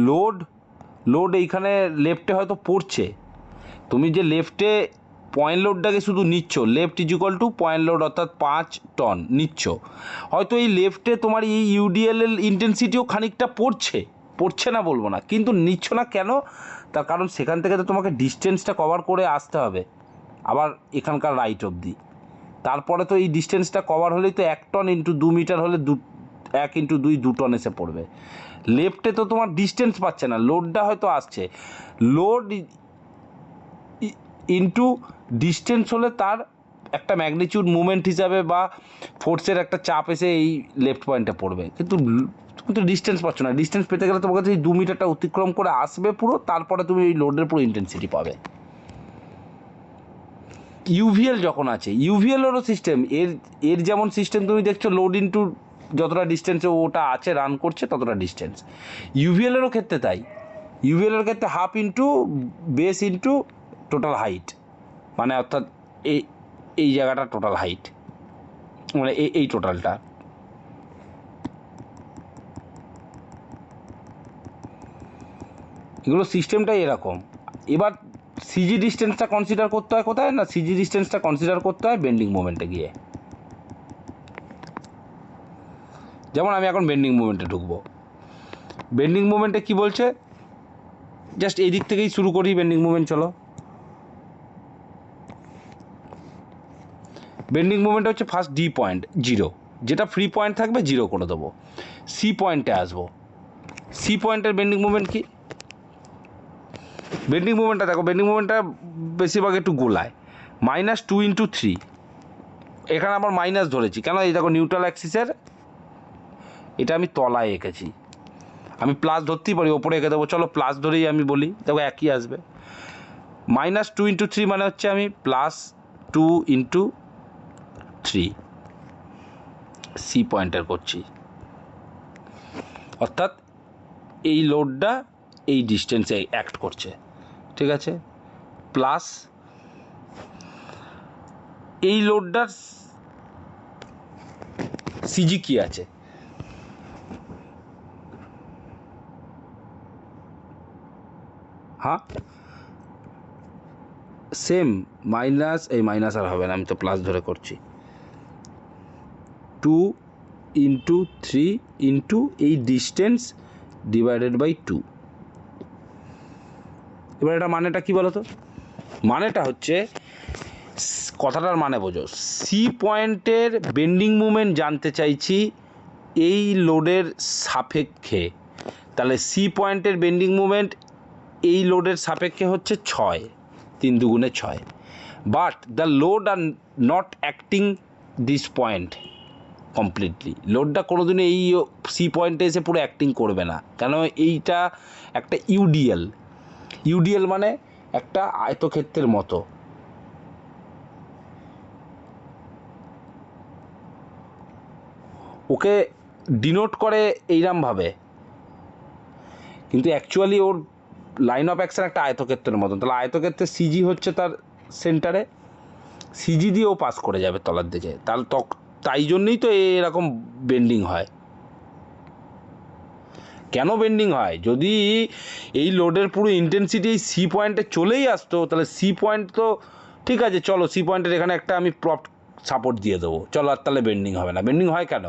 লোড এইখানে লেফটে হয়তো পড়ছে, তুমি যে লেফটে পয়েন্ট লোডটাকে শুধু নিচ্ছ, left is equal two point load অর্থাৎ 5 টন নিচ্ছ, হয়তো এই লেফটে তোমার এই ইউডিএল এর ইন্টেন্সিটিও খানিকটা পড়ছে না বলবো না, কিন্তু নিচ্ছ না কেন, তার কারণ সেখান থেকে তো তোমাকে ডিস্টেন্সটা কভার করে আসতে হবে আবার এখানকার রাইট অবধি, তারপরে তো এই ডিস্টেন্সটা কভার হলেই তো 1 টন ইন্টু 2 মিটার হলে 1 ইন্টু 2 2 টন এসে পড়বে। লেফটে তো তোমার ডিস্টেন্স পাচ্ছে না, লোডটা হয়তো আসছে, লোড ইন্টু ডিস্টেন্স হলে তার একটা ম্যাগনিটিউড মুভমেন্ট হিসাবে বা ফোর্সের একটা চাপ এসে এই লেফট পয়েন্টে পড়বে, কিন্তু ডিস্টেন্স পাচ্ছ না, ডিস্টেন্স পেতে গেলে তোমার কাছে এই 2 মিটারটা অতিক্রম করে আসবে পুরো, তারপরে তুমি এই লোডের পুরো ইন্টেন্সিটি পাবে। ইউভিএল যখন আছে, ইউভিএলেরও সিস্টেম, এর যেমন সিস্টেম তুমি দেখছো লোড ইন্টু যতটা ডিস্টেন্সে ওটা আছে রান করছে ততটা ডিস্টেন্স, ইউভিএলেরও ক্ষেত্রে তাই, ইউভিএলের ক্ষেত্রে half into base into total height, মানে অর্থাৎ এই জায়গাটা টোটাল হাইট, মানে এই টোটালটা, এগুলো সিস্টেমটাই এরকম। এবার সিজি ডিস্টেন্সটা কনসিডার করতে হয় কোথায় না, সিজি ডিস্টেন্সটা কনসিডার করতে হয় বেন্ডিং মোমেন্টে গিয়ে। যেমন আমি এখন বেন্ডিং মুভমেন্টে ঢুকবো, বেন্ডিং মুভমেন্টে কি বলছে, জাস্ট এই দিক থেকেই শুরু করি বেন্ডিং মুভমেন্ট, চলো। বেন্ডিং মুভমেন্ট হচ্ছে ফার্স্ট ডি পয়েন্ট 0, যেটা ফ্রি পয়েন্ট থাকবে 0 করে দেবো, সি পয়েন্টে আসবো, সি পয়েন্টের বেন্ডিং মুভমেন্ট কি, বেন্ডিং মুভমেন্টটা দেখো, বেন্ডিং মুভমেন্টটা বেশিরভাগ একটু গোলায়, -2 ইন্টু 3, এখানে আবার মাইনাস ধরেছি কেন, এই দেখো নিউট্রাল অ্যাক্সিসের এটা আমি তলায় এঁকেছি, আমি প্লাস ধরতেই পারি, ওপরে এঁকে দেবো, চলো প্লাস ধরেই আমি বলি, দেখো একই আসবে, -2 ইন্টু 3 মানে হচ্ছে আমি +2 ইন্টু 3 সি পয়েন্টার করছি, অর্থাৎ এই লোডটা এই ডিস্টেন্সে অ্যাক্ট করছে, ঠিক আছে, প্লাস এই লোডটার সিজি কি আছে, হ্যাঁ সেম মাইনাস, এই মাইনাস আর হবে না, আমি তো প্লাস ধরে করছি, 2 ইন্টু 3 ইন্টু এই ডিস্টেন্স ডিভাইডেড বাই 2। এবার এটা মানেটা কি বলো তো, মানেটা হচ্ছে, কথাটার মানে বোঝো, সি পয়েন্টের বেন্ডিং মুভমেন্ট জানতে চাইছি এই লোডের সাপেক্ষে, তাহলে সি পয়েন্টের বেন্ডিং মুভমেন্ট এই লোডের সাপেক্ষে হচ্ছে 6, 3 দুগুণে 6, but the load are not acting this point completely, লোডটা কোনোদিনও এই সি পয়েন্টে এসে পুরো অ্যাক্টিং করবে না, কেন এইটা একটা ইউডিএল মানে একটা আয়তক্ষেত্রের মতো, ওকে ডিনোট করে এইরমভাবে, কিন্তু actually or line of action একটা আয়তক্ষেত্রের মতন, তাহলে আয়তক্ষেত্রের সিজি হচ্ছে তার সেন্টারে, সিজি দিয়ে ও পাস করে যাবে তলার দিকে, তাহলে তাই জন্যই তো এরকম বেন্ডিং হয়। কেন বেন্ডিং হয়, যদি এই লোডের পুরো ইন্টেন্সিটি এই সি পয়েন্টে চলেই আসতো, তাহলে সি পয়েন্ট তো ঠিক আছে, চলো সি পয়েন্টের এখানে একটা আমি প্রপ সাপোর্ট দিয়ে দেবো, চলো, আর তাহলে বেন্ডিং হবে না, বেন্ডিং হয় কেন,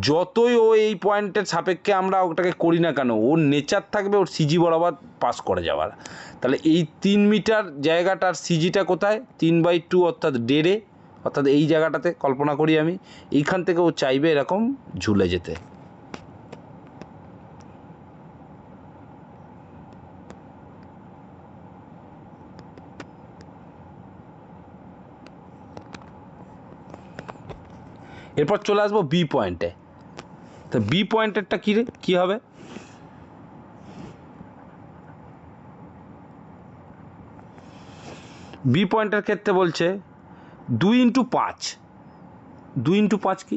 যতই ও এই পয়েন্টের সাপেক্ষে আমরা ওটাকে করি না কেন, ওর নেচার থাকবে ওর সিজি বরাবর পাস করে যাওয়ার, তাহলে এই 3 মিটার জায়গাটার সিজিটা কোথায়, 3/2 অর্থাৎ 1.5, অর্থাৎ এই জায়গাটাতে কল্পনা করি আমি, এইখান থেকে ও চাইবে এরকম ঝুলে যেতে, এরপর চলে আসবো বি পয়েন্টে, তো বি পয়েন্টেরটা কী হবে, বি পয়েন্টের ক্ষেত্রে বলছে 2 ইন্টু 5, 2 ইন্টু 5 কি,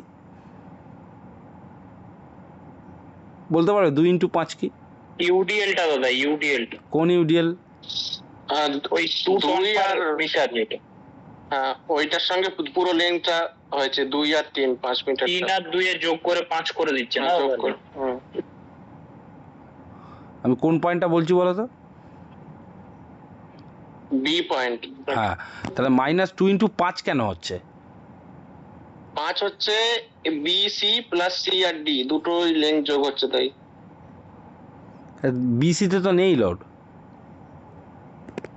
বলতে পারবে 2x5 কি? ইউডিএলটা দাদা, ইউডিএলটা কোন ইউডিএল? ওই 2 আর মিটার যেটা, হ্যাঁ ওইটার সঙ্গে পুরো লেন্থটা হয়েছে 2 আর 3 5 মিটার। 3 আর 2 এর যোগ করে 5 করে দিচ্ছে না? যোগ করে। আমি কোন পয়েন্টটা বলছি বলো তো? B point. হ্যাঁ, তাহলে -2x5 কেন হচ্ছে? 5 হচ্ছে বি সি প্লাস সি আর ডি দুটোই লেন্থ যোগ হচ্ছে তাই। বিসিতে তো নেই লোড।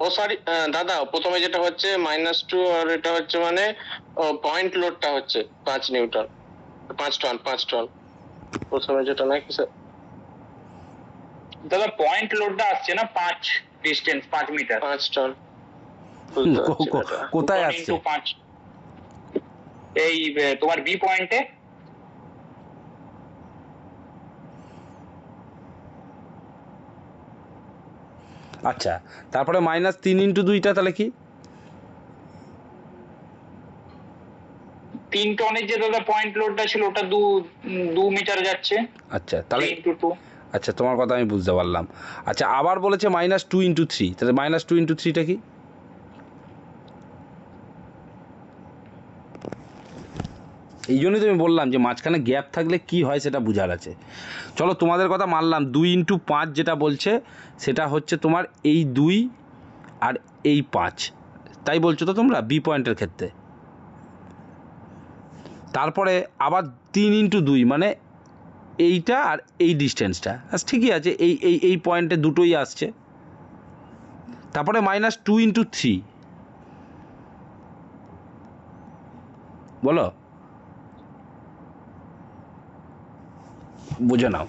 ও সরি দাদা, প্রথমে যেটা হচ্ছে -2 আর এটা হচ্ছে মানে পয়েন্ট লোডটা হচ্ছে 5 নিউটন, 5 টন প্রথমে যেটা নাকি স্যার। দাদা পয়েন্ট লোডটা আসছে না 5 ডিসটেন্স 5 মিটার, 5 টন। বুঝতে পারছি দাদা। কোথায় আসছে? 5 এই তোমার বি পয়েন্টে। আচ্ছা, তারপরে -3x2টা তাহলে কি? 3 টনের যে দাদা পয়েন্ট লোডটা ছিল ওটা 2 মিটার যাচ্ছে। আচ্ছা তাহলে 3 × 2। আচ্ছা, তোমার কথা আমি বুঝতে পারলাম। আচ্ছা, আবার বলেছে -2x3, তাহলে -2x3টা কি? এই জন্যই তো আমি বললাম যে মাঝখানে গ্যাপ থাকলে কি হয় সেটা বোঝার আছে। চলো, তোমাদের কথা মানলাম, 2x5 যেটা বলছে সেটা হচ্ছে তোমার এই 2 আর এই 5, তাই বলছো তো তোমরা বি পয়েন্টের ক্ষেত্রে? তারপরে আবার 3x2 মানে এইটা আর এই ডিস্টেন্সটা, ঠিকই আছে, এই পয়েন্টে দুটোই আসছে। তারপরে -2x3, বলো, বুঝে নাও।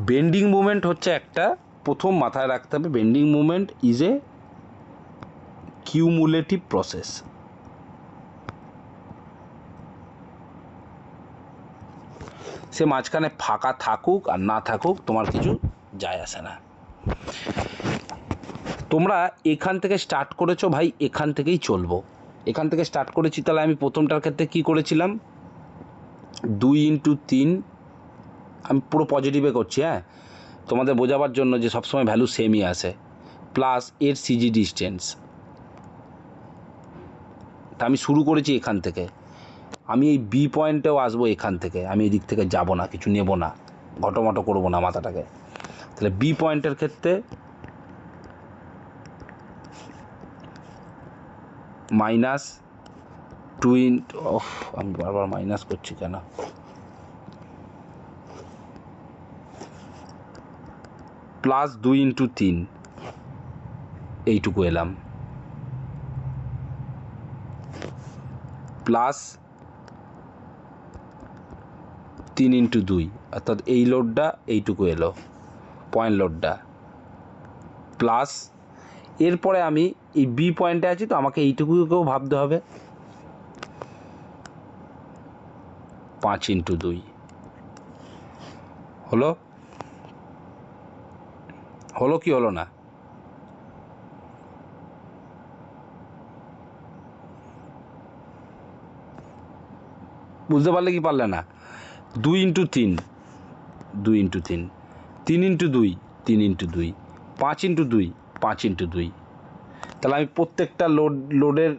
বেন্ডিং মুভমেন্ট হচ্ছে একটা, প্রথম মাথায় রাখতে হবে, bending movement is a cumulative process. সে মাঝখানে ফাঁকা থাকুক আর না থাকুক তোমার কিছু যায় আসে না। তোমরা এখান থেকে স্টার্ট করেছো ভাই, এখান থেকেই চলবো। এখান থেকে স্টার্ট করেছি, তাহলে আমি প্রথমটার ক্ষেত্রে কি করেছিলাম, 2x3, আমি পুরো পজিটিভে করছি, হ্যাঁ, তোমাদের বোঝাবার জন্য যে সবসময় ভ্যালু সেমই আসে, প্লাস এর সিজি ডিস্টেন্স। তা আমি শুরু করেছি এখান থেকে, আমি এই বি পয়েন্টেও আসবো এখান থেকে, আমি এদিক থেকে যাব না, কিছু নেব না, ঘটোমটো করবো না মাথাটাকে। তাহলে বি পয়েন্টের ক্ষেত্রে -2 আমি বারবার মাইনাস করছি কেন, +2x3 এইটুকু এলাম, প্লাস 3x2 অর্থাৎ এই লোডটা এইটুকু এলো, পয়েন্ট লোডটা, প্লাস এরপরে আমি এই বি পয়েন্টে আছি, তো আমাকে এইটুকুকেও ভাবতে হবে, 5x2 হলো, হলো কি হলো না? বুঝতে পারলে কি পারলে না? 2x3, 2x3, 3x2, 3x2, 5x2, 5x2, তাহলে আমি প্রত্যেকটা লোডের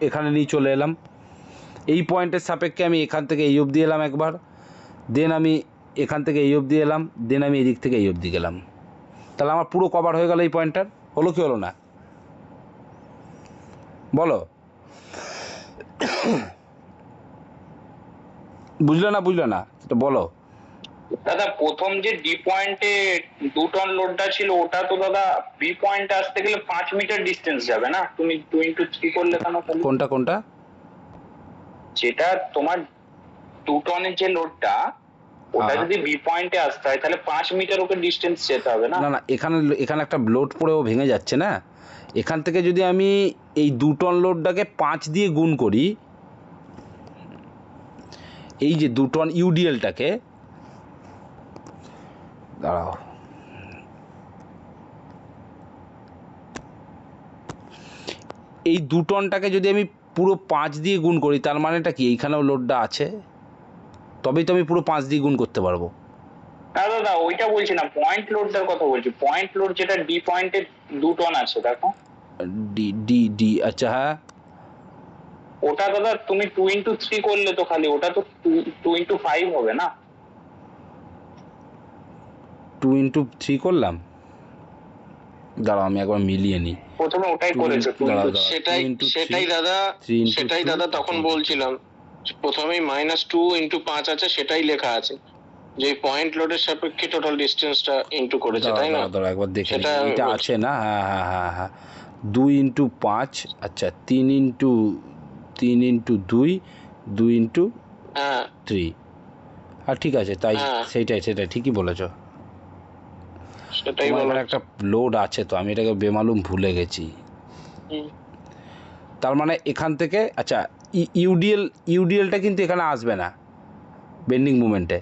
এখানে নিয়ে চলে এলাম। এই পয়েন্টের সাপেক্ষে আমি এখান থেকে এই অবধি এলাম একবার, দেন আমি এখান থেকে এই অবধি এলাম, দেন আমি এদিক থেকে এই অবধি গেলাম। তাহলে আমার পুরো কভার হয়ে গেল এই পয়েন্টটার। হলো কি হলো না বলো? বুঝলে না এটা বলো। দাদা প্রথম যে ডি পয়েন্টে 2 টন লোডটা ছিল ওটা তো দাদা বি পয়েন্টে আসতে গেলে 5 মিটার ডিসটেন্স যাবে না? তুমি 2x3 করলে কেন? কোনটা? যেটা তোমার 2 টনের যে লোডটা, ওটা যদি বি পয়েন্টে আসতে হয় তাহলে 5 মিটার ওকে ডিসটেন্স যেতে হবে না? না, এখানে একটা লোড পড়েও ভেঙে যাচ্ছে না। এখান থেকে যদি আমি এই 2 টন লোডটাকে 5 দিয়ে গুণ করি, এই যে 2 টন ইউডিএলটাকে, দাঁড়াও, এই 2 টনটাকে যদি আমি পুরো 5 দিয়ে গুণ করি, তার মানেটা কি এইখানেও লোডটা আছে, তবেই তো আমি পুরো 5 দিয়ে গুণ করতে পারবো। না দাদা ওইটা বলছি না, পয়েন্ট লোডটার কথা বলছি। পয়েন্ট লোড যেটা ডি পয়েন্টে 2 টন আছে দেখো, ডি ডি ডি আচ্ছা হ্যাঁ, ওটা দাদা তুমি 2x3 করলে তো খালি ওটা তো 2x5 হবে না। 2x3 করলাম, দাঁড়াও আমি একবার মিলিয়ে নিই। প্রথমে ওটাই করেছো দাঁড়াও, সেটাই 2 into সেটাই 3, দাদা 3 into সেটাই 2, দাদা তখন বলছিলাম, প্রথমেই -2 × 5 আছে, সেটাই লেখা আছে যে পয়েন্ট লোডের সাপেক্ষে টোটাল ডিস্টেন্সটা ইনটু করেছে, তাই না? দাঁড়াও একবার দেখে সেটা নিই। এটা আছে না, হ্যাঁ হ্যাঁ হ্যাঁ হ্যাঁ, 2 into 5, আচ্ছা 3 into 2, 2 into হ্যাঁ 3, হ্যাঁ ঠিক আছে, তাই হ্যাঁ। সেটাই ঠিকই বলেছো। সেটাই তোমার বলা এখানে একটা লোড আছে, তো আমি এটাকে বেমালুম ভুলে গেছি। হুম। তার মানে এখান থেকে আচ্ছা ইউডিএলটা কিন্তু এখানে আসবে না বেন্ডিং মুভমেন্টে।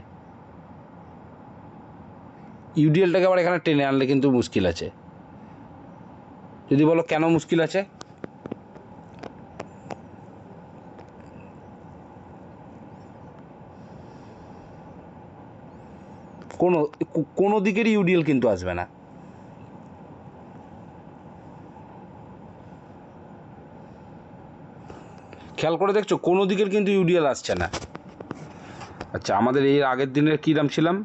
ইউডিএলটাকে আবার এখানে টেনে আনলে কিন্তু মুশকিল আছে। যদি বলো কেন মুশকিল আছে, কোনো দিকেরই ইউডিএল কিন্তু আসবে না। খেয়াল করে দেখছো, কোনো দিকের কিন্তু ইউডিএল আসছে না। আচ্ছা আমাদের এই আগের দিনের কীরাম ছিলাম,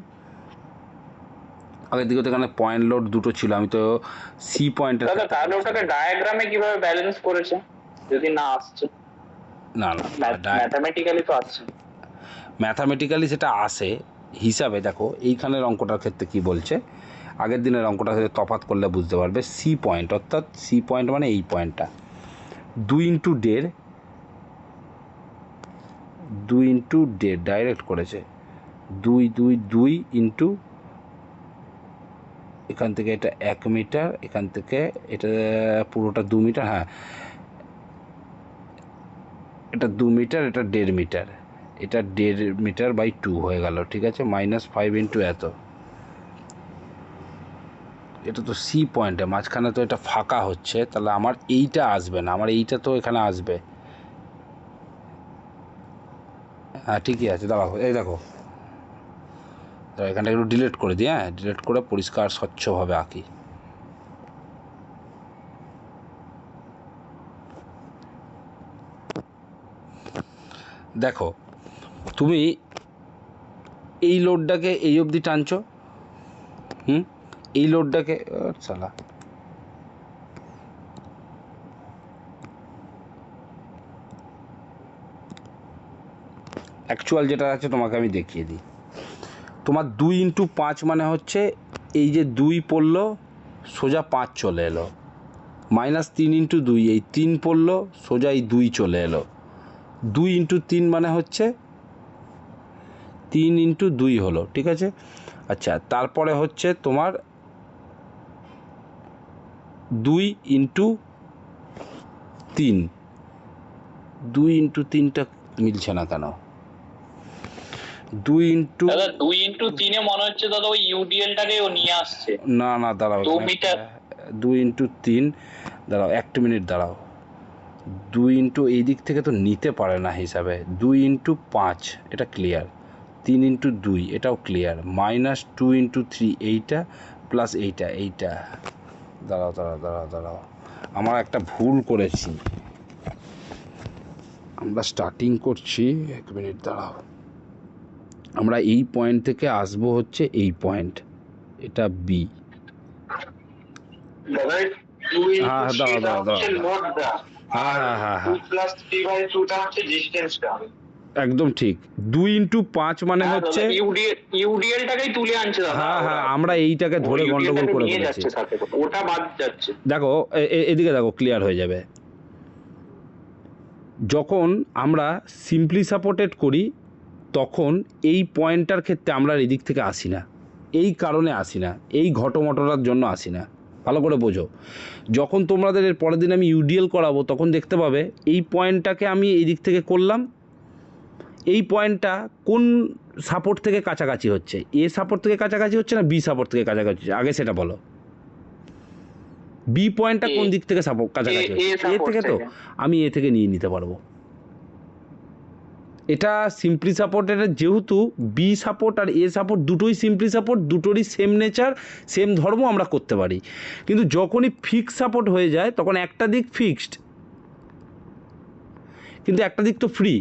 আগের দিকে তো এখানে পয়েন্ট লোড দুটো ছিল, আমি তো সি পয়েন্টের দাদা তাহলে ওটাকে ডায়াগ্রামে কিভাবে ব্যালেন্স করেছে যদি না আসছে? না ম্যাথামেটিক্যালি তো আসছে। ম্যাথামেটিক্যালি সেটা আসে হিসাবে। দেখো এইখানের অঙ্কটার ক্ষেত্রে কি বলছে, আগের দিনের অঙ্কটার ক্ষেত্রে তফাৎ করলে বুঝতে পারবে। সি পয়েন্ট, অর্থাৎ সি পয়েন্ট মানে এই পয়েন্টটা 2 into 1.5, 2 into 1.5 ডাইরেক্ট করেছে, 2 ইন্টু এখান থেকে এটা 1 মিটার, এখান থেকে এটা পুরোটা 2 মিটার, হ্যাঁ এটা 2 মিটার, এটা 1.5 মিটার, এটা 1.5 মিটার বাই 2 হয়ে গেল, ঠিক আছে, -5 ইন্টু এত। এটা তো সি পয়েন্টে, মাঝখানে তো এটা ফাঁকা হচ্ছে, তাহলে আমার এইটা আসবে না, আমার এইটা তো এখানে আসবে। হ্যাঁ ঠিকই আছে, দাঁড়াও এই দেখো, এখানটা একটু ডিলিট করে দিই, হ্যাঁ ডিলিট করে পরিষ্কার স্বচ্ছভাবে আঁকি। দেখো তুমি এই লোডটাকে এই অবধি টানছো, এই লোডটাকে সালা অ্যাকচুয়াল যেটা আছে তোমাকে আমি দেখিয়ে দিই। তোমার 2 into 5 মানে হচ্ছে এই যে 2 পড়লো সোজা 5 চলে এলো, -3 into 2, এই 3 পড়লো সোজা এই 2 চলে এলো, 2 into 3 মানে হচ্ছে 3 into 2 হলো, ঠিক আছে। আচ্ছা তারপরে হচ্ছে তোমার 2 into 3, 2 into 3টা মিলছে না কেন, 2 into দাদা 2 into 3 এ মনে হচ্ছে দাদা ওই ইউডিএলটাকে ও নিয়ে আসছে। না দাঁড়াও, 2 মিটার 2 into 3, দাঁড়াও 1 মিনিট দাঁড়াও, 2 into এই দিক থেকে তো নিতে পারে না হিসাবে, 2 into 5 এটা ক্লিয়ার, 3 into 2 এটাও ক্লিয়ার, -2 into 3 এইটা প্লাস এইটা, দাঁড়াও আমার একটা ভুল করেছি, আমরা স্টার্টিং করছি, 1 মিনিট দাঁড়াও, আমরা এই পয়েন্ট থেকে আসবো হচ্ছে এই পয়েন্ট, এটা বি, দাদা 2 হ্যাঁ into 3 টা হচ্ছে লোডটা, আর হ্যাঁ 2 + 3/2 টা হচ্ছে ডিসটেন্সটা। একদম ঠিক। 2 into 5 মানে হচ্ছে ইউডিএলটাকেই তুলে আনছে দাদা। হ্যাঁ আমরা এইটাকে ধরে গন্ডগোল করে নিয়ে ফেলেছি। যাচ্ছে সাথে করে, ওটা বাদ যাচ্ছে। দেখো এদিকে দেখো, ক্লিয়ার হয়ে যাবে। যখন আমরা সিম্পলি সাপোর্টেড করি তখন এই পয়েন্টটার ক্ষেত্রে আমরা এদিক থেকে আসি না, এই কারণে আসি না, এই ঘটমটরার জন্য আসি না, ভালো করে বোঝো। যখন তোমাদের এর পরের দিন আমি ইউডিএল করাবো তখন দেখতে পাবে এই পয়েন্টটাকে আমি এই দিক থেকে করলাম, এই পয়েন্টটা কোন সাপোর্ট থেকে কাছাকাছি হচ্ছে, এ সাপোর্ট থেকে কাছাকাছি হচ্ছে না বি সাপোর্ট থেকে কাছাকাছি হচ্ছে, আগে সেটা বলো। বি পয়েন্টটা কোন দিক থেকে কাছাকাছি, A এ support থেকে তো থেকে। আমি এ থেকে নিয়ে নিতে পারবো। এটা সিম্পলি সাপোর্টের, যেহেতু বি সাপোর্ট আর এ সাপোর্ট দুটোই সিম্পলি সাপোর্ট, দুটোরই সেম নেচার, সেম ধর্ম, আমরা করতে পারি। কিন্তু যখনই ফিক্স সাপোর্ট হয়ে যায় তখন একটা দিক ফিক্সড কিন্তু একটা দিক তো ফ্রি,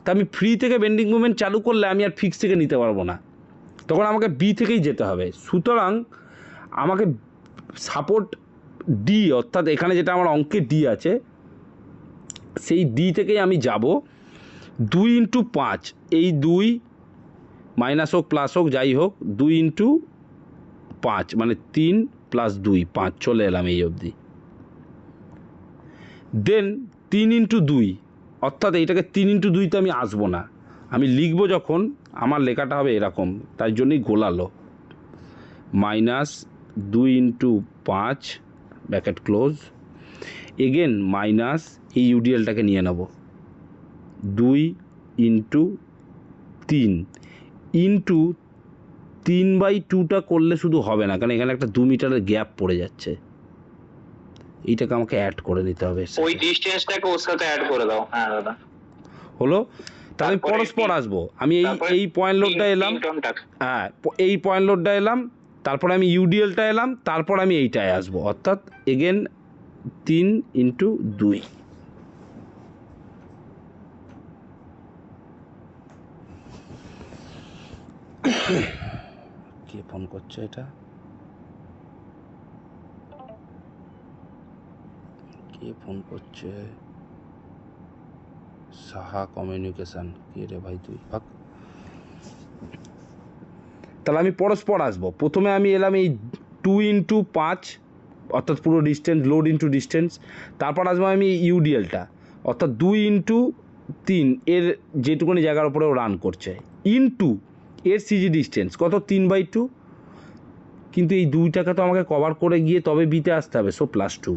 তা আমি ফ্রি থেকে বেন্ডিং মুভমেন্ট চালু করলে আমি আর ফিক্স থেকে নিতে পারবো না, তখন আমাকে বি থেকেই যেতে হবে। সুতরাং আমাকে সাপোর্ট ডি, অর্থাৎ এখানে যেটা আমার অঙ্কে ডি আছে, সেই ডি থেকেই আমি যাব 2x5, এই 2 মাইনাস হোক প্লাস হোক যাই হোক, 2x5 মানে 3 + 2 5, চলে এলাম এই অবধি। দেন 3x2, অর্থাৎ এইটাকে 3x2তে আমি আসবো না, আমি লিখবো যখন আমার লেখাটা হবে এরকম, তাই জন্যই গোলালো, -2x5 bracket close, again minus এই ইউডিএলটাকে নিয়ে নেব 2x3 ইন্টু 3/2টা করলে শুধু হবে না, কারণ এখানে একটা 2 মিটারের গ্যাপ পড়ে যাচ্ছে, এইটাকে আমাকে অ্যাড করে নিতে হবে। ওই ডিসটেন্সটাকে ওর সাথে অ্যাড করে দাও। হ্যাঁ দাদা, হলো, তাহলে তারপরে পরস্পর আসবো। আমি এই পয়েন্ট লোডটা এলাম, হ্যাঁ এই পয়েন্ট লোডটা এলাম, তারপরে আমি ইউডিএলটা এলাম, তারপর আমি এইটায় আসবো, অর্থাৎ এগেন 3x2। কে ফোন করছে? এটা কে ফোন করছে? সাহা কমিউনিকেশন। কে রে ভাই তুই? ভাগ। তাহলে আমি পরস্পর আসবো। প্রথমে আমি এলাম এই 2x5, অর্থাৎ পুরো ডিস্টেন্স, লোড ইন্টু ডিস্টেন্স, তারপর আসবো আমি ইউডিএলটা, অর্থাৎ 2x3 এর যেটুকুনি জায়গার উপরে ও রান করছে, ইন্টু এর সিজি ডিস্টেন্স কত, 3/2, কিন্তু এই 2টাকে তো আমাকে কভার করে গিয়ে তবে বিতে আসতে হবে, সো +2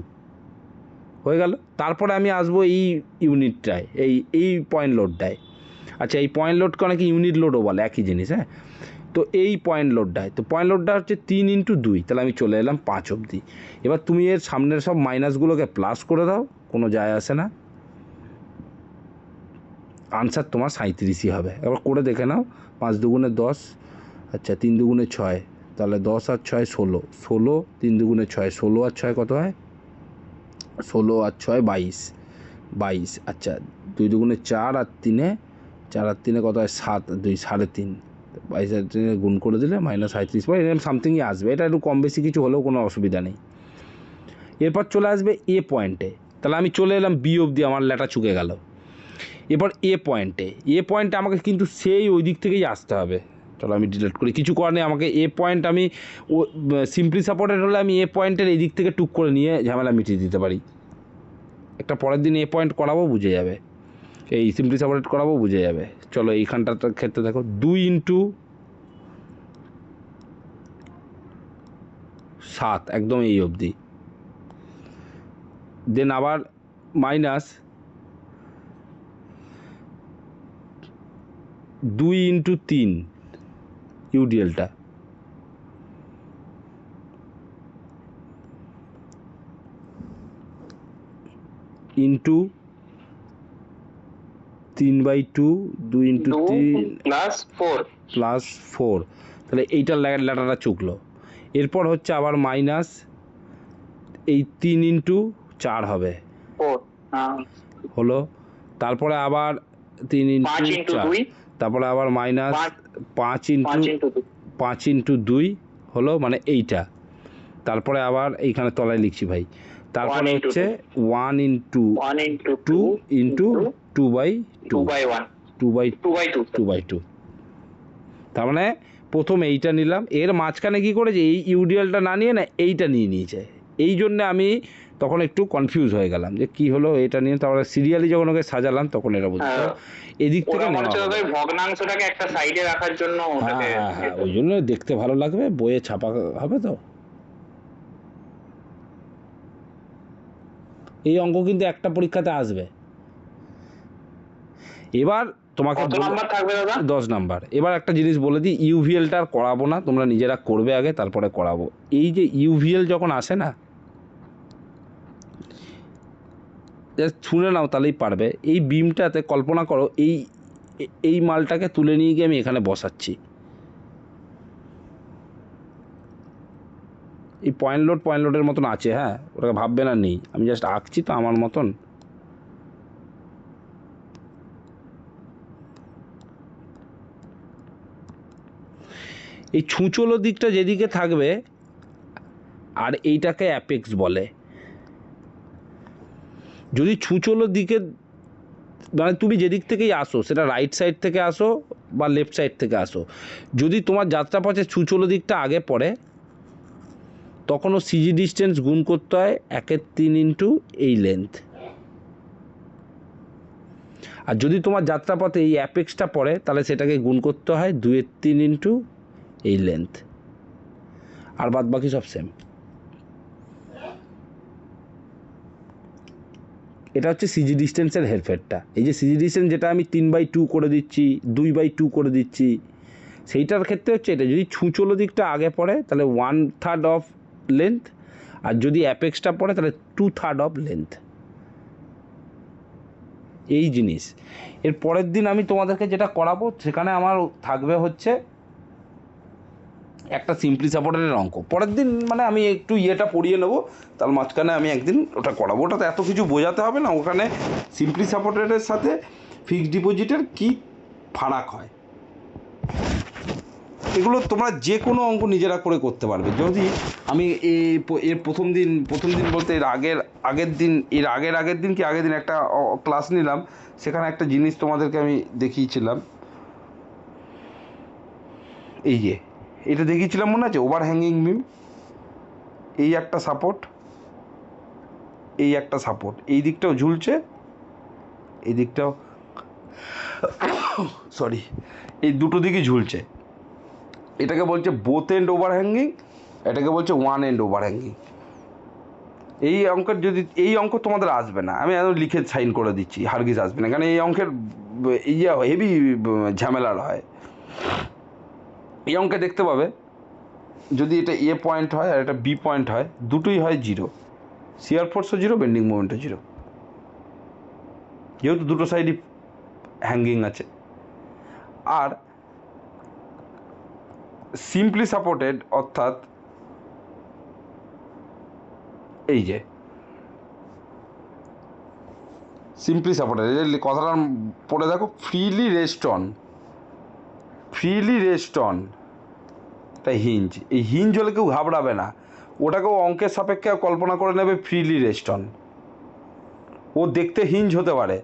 হয়ে গেল। তারপরে আমি আসবো এই ইউনিটটায়, এই পয়েন্ট লোডটায়। আচ্ছা, এই পয়েন্ট লোডকে অনেকে ইউনিট লোডও বলে, একই জিনিস। হ্যাঁ, তো এই পয়েন্ট লোডটায়, তো পয়েন্ট লোডটা হচ্ছে 3x2, তাহলে আমি চলে এলাম 5 অবধি। এবার তুমি এর সামনের সব মাইনাসগুলোকে প্লাস করে দাও, কোনো যায় আসে না, আনসার তোমার 37ই হবে। এবার করে দেখে নাও, 5 দুগুণে 10, আচ্ছা 3 দুগুণে 6, তাহলে 10 আর 6 16, 16 3 দুগুণে 6, 16 আর 6 কত হয়, 16 আর 6 22, 22, আচ্ছা 2 দুগুণে 4 আর 3 কত হয়, 7, 2 3.5, 22 আর 3 গুণ করে দিলে -37 পয়েন্ট, এরকম সামথিংই আসবে। এটা একটু কম বেশি কিছু হলেও কোনো অসুবিধা নেই। এরপর চলে আসবে এ পয়েন্টে, তাহলে আমি চলে এলাম বি অবধি, আমার লেটা চুকে গেল। এবার এ পয়েন্টে আমাকে কিন্তু সেই ওই দিক থেকেই আসতে হবে। চলো আমি ডিলিট করি, কিছু করার নেই, আমাকে এ পয়েন্ট, আমি ও সিম্পলি সাপোর্টেড হলে আমি এ পয়েন্টের এই দিক থেকে টুক করে নিয়ে ঝামেলা মিটিয়ে দিতে পারি। একটা পরের দিন এ পয়েন্ট করাবো, বুঝে যাবে, এই সিম্পলি সাপোর্টেড করাবো, বুঝে যাবে। চলো এইখানটার ক্ষেত্রে দেখো 2x7 একদম এই অবধি, দেন আবার মাইনাস 2x3 ইউডিএলটা, ইন্টু 3/2, 2x3 +4, তাহলে এইটার ল্যাটারটা চুকলো। এরপর হচ্ছে আবার মাইনাস এই 3x4 হবে, হলো, তারপরে আবার 3x4, তারপরে আবার মাইনাস 5x2 হলো, মানে এইটা, তারপরে আবার এইখানে তলায় লিখছি ভাই, তারপরে হচ্ছে 1x2 × 2/2, তার মানে প্রথম এইটা নিলাম, এর মাঝখানে কী করেছে, এই ইউডিএলটা না নিয়ে না এইটা নিয়ে নিয়েছে, এই জন্যে আমি তখন একটু কনফিউজ হয়ে গেলাম যে কী হলো এটা নিয়ে। তারপরে সিরিয়ালি যখন ওকে সাজালাম তখন এটা বুঝতে, এদিক থেকে ভগ্নাংশটাকে একটা সাইডে রাখার জন্য, হ্যাঁ ওই জন্য দেখতে ভালো লাগবে, বইয়ে ছাপা হবে তো। এই অঙ্ক কিন্তু একটা পরীক্ষাতে আসবে। এবার তোমাকে 10 নাম্বার। এবার একটা জিনিস বলে দিই, ইউভিএলটা আর করাবো না, তোমরা নিজেরা করবে আগে, তারপরে করাবো। এই যে ইউভিএল যখন আসে না, জাস্ট শুনে নাও তাহলেই পারবে। এই বিমটাতে কল্পনা করো এই মালটাকে তুলে নিয়ে গিয়ে আমি এখানে বসাচ্ছি। এই পয়েন্ট লোডের মতন আছে, হ্যাঁ, ওটাকে ভাববে না নেই, আমি জাস্ট আঁকছি তো আমার মতন। এই ছুঁচলো দিকটা যেদিকে থাকবে আর এইটাকে অ্যাপেক্স বলে। যদি ছুঁচলো দিকে মানে তুমি যেদিক থেকেই আসো, সেটা রাইট সাইড থেকে আসো বা লেফট সাইড থেকে আসো, যদি তোমার যাত্রাপথে ছুঁচলো দিকটা আগে পড়ে তখনও সিজি ডিস্টেন্স গুণ করতে হয় 1/3 ইন্টু এই লেন্থ। আর যদি তোমার যাত্রাপথে এই অ্যাপেক্সটা পড়ে তাহলে সেটাকে গুণ করতে হয় 2/3 ইন্টু এই লেন্থ, আর বাদ বাকি সব সেম। এটা হচ্ছে সিজি ডিস্টেন্সের হেরফেরটা। এই যে সিজি ডিস্টেন্স যেটা আমি 3/2 করে দিচ্ছি, 2/2 করে দিচ্ছি, সেইটার ক্ষেত্রে হচ্ছে এটা। যদি ছুঁচলো দিকটা আগে পড়ে তাহলে 1/3 অফ লেন্থ, আর যদি অ্যাপেক্সটা পড়ে তাহলে 2/3 অফ লেন্থ। এই জিনিস এর পরের দিন আমি তোমাদেরকে যেটা করাবো সেখানে আমার থাকবে হচ্ছে একটা সিম্পলি সাপোর্টের অঙ্ক। পরের দিন মানে আমি একটু ইয়েটা পড়িয়ে নেবো, তার মাঝখানে আমি একদিন ওটা করাবো। ওটাতে এত কিছু বোঝাতে হবে না, ওখানে সিম্পলি সাপোর্টের সাথে ফিক্সড ডিপোজিটের কি ফারাক হয় এগুলো তোমরা যে কোনো অঙ্ক নিজেরা করে করতে পারবে। যদি আমি এর প্রথম দিন বলতে এর আগের দিন একটা ক্লাস নিলাম, সেখানে একটা জিনিস তোমাদেরকে আমি দেখিয়েছিলাম। এই যে এটা দেখিয়েছিলাম মনে আছে, ওভার হ্যাঙ্গিং বিম, এই একটা সাপোর্ট, এই দিকটাও ঝুলছে, এই দিকটাও সরি, এই দুটো দিকই ঝুলছে। এটাকে বলছে বোথ এন্ড ওভার হ্যাঙ্গিং, এটাকে বলছে ওয়ান এন্ড ওভার হ্যাঙ্গিং। এই অঙ্ক তোমাদের আসবে না, আমি একদম লিখে সাইন করে দিচ্ছি, হারগিজ আসবে না, কারণ এই অঙ্কের হেভি ঝামেলার হয়। এই অঙ্কে দেখতে পাবে যদি এটা এ পয়েন্ট হয় আর এটা বি পয়েন্ট হয়, দুটোই হয় 0, শিয়ার ফোর্সও 0, বেন্ডিং মোমেন্টও 0, যেহেতু দুটো সাইডই হ্যাঙ্গিং আছে। আর সিম্পলি সাপোর্টেড অর্থাৎ এই যে সিম্পলি সাপোর্টেড, এই কথাটা পড়ে দেখো, ফ্রিলি রেস্ট অন তাই হিঞ্জ। এই হিঞ্জ হলে কেউ ঘাবড়াবে না, ওটাকেও অঙ্কের সাপেক্ষে কল্পনা করে নেবে ফ্রিলি রেস্ট অন। ও দেখতে হিঞ্জ হতে পারে।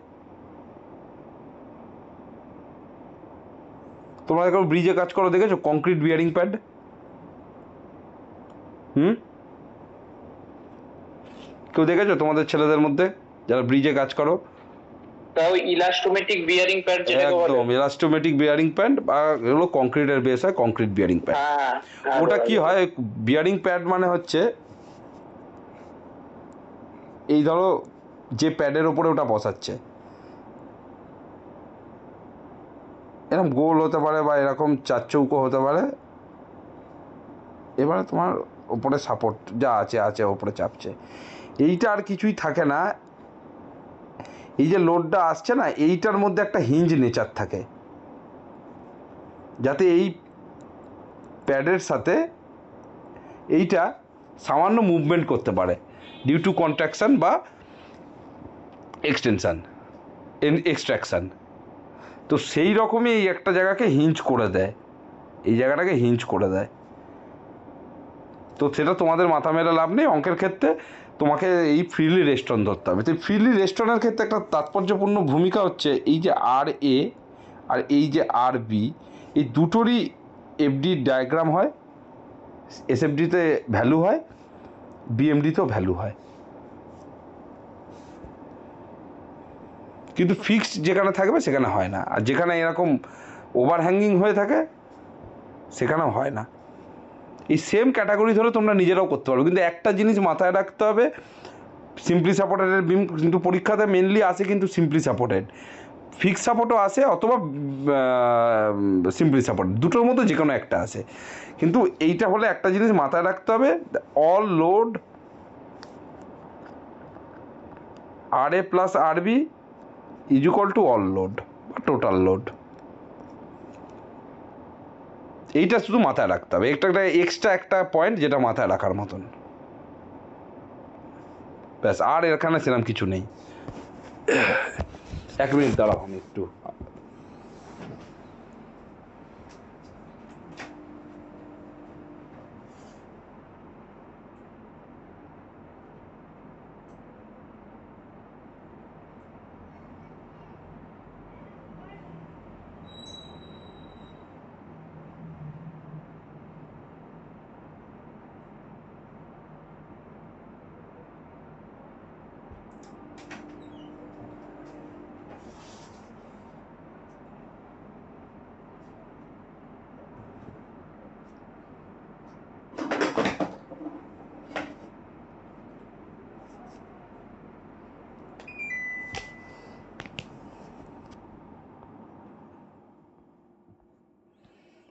তোমরা এখন ব্রিজে কাজ করো দেখেছো, কংক্রিট বিয়ারিং প্যাড, কেউ দেখেছো তোমাদের ছেলেদের মধ্যে যারা ব্রিজে কাজ করো? তাও ইলাস্টোমেটিক বিয়ারিং প্যাড যেটাকে বলে, একদম ইলাস্টোমেটিক বিয়ারিং প্যাড, বা এগুলো কংক্রিটের বেস হয়, কংক্রিট বিয়ারিং প্যাড। ওটা কি হয়, বিয়ারিং প্যাড মানে হচ্ছে এই ধরো যে প্যাডের ওপরে ওটা বসাচ্ছে, এরকম গোল হতে পারে বা এরকম চার চৌকো হতে পারে। এবারে তোমার ওপরে সাপোর্ট যা আছে ওপরে চাপছে, এইটা আর কিছুই থাকে না। এই যে লোডটা আসছে না, এইটার মধ্যে একটা হিঞ্জ নেচার থাকে, যাতে এই প্যাডের সাথে এইটা সামান্য মুভমেন্ট করতে পারে ডিউ টু কন্ট্রাকশান বা এক্সট্রাকশান। তো সেই রকমই এই একটা জায়গাকে হিঞ্জ করে দেয়, এই জায়গাটাকে হিঞ্জ করে দেয়। তো সেটা তোমাদের মাথা মেরে লাভ নেই, অঙ্কের ক্ষেত্রে তোমাকে এই ফ্রিলি রেস্টন ধরতে হবে। তো ফ্রিলি রেস্টনের ক্ষেত্রে একটা তাৎপর্যপূর্ণ ভূমিকা হচ্ছে এই যে RA আর এই যে RB, এই দুটোরই এফডি ডায়াগ্রাম হয়, SFDতে ভ্যালু হয়, BMDতেও ভ্যালু হয়, কিন্তু ফিক্সড যেখানে থাকবে সেখানে হয় না, আর যেখানে এরকম ওভার হ্যাঙ্গিং হয়ে থাকে সেখানেও হয় না। এই সেম ক্যাটাগরি ধরে তোমরা নিজেরাও করতে পারবে, কিন্তু একটা জিনিস মাথায় রাখতে হবে, সিম্পলি সাপোর্টেডের বিম কিন্তু পরীক্ষাতে মেনলি আসে কিন্তু সিম্পলি সাপোর্টেড, ফিক্স সাপোর্টও আসে অথবা সিম্পলি সাপোর্টেড, দুটোর মধ্যে যে কোনো একটা আসে। কিন্তু এইটা হলে একটা জিনিস মাথায় রাখতে হবে, অল লোড আর A plus R B is equal to all load বা টোটাল লোড। এইটা শুধু মাথায় রাখতে হবে, একটা একটা এক্সট্রা একটা পয়েন্ট যেটা মাথায় রাখার মতন, ব্যাস। আর এখানে সেরকম কিছু নেই। 1 মিনিট দাঁড়াও, আমি একটু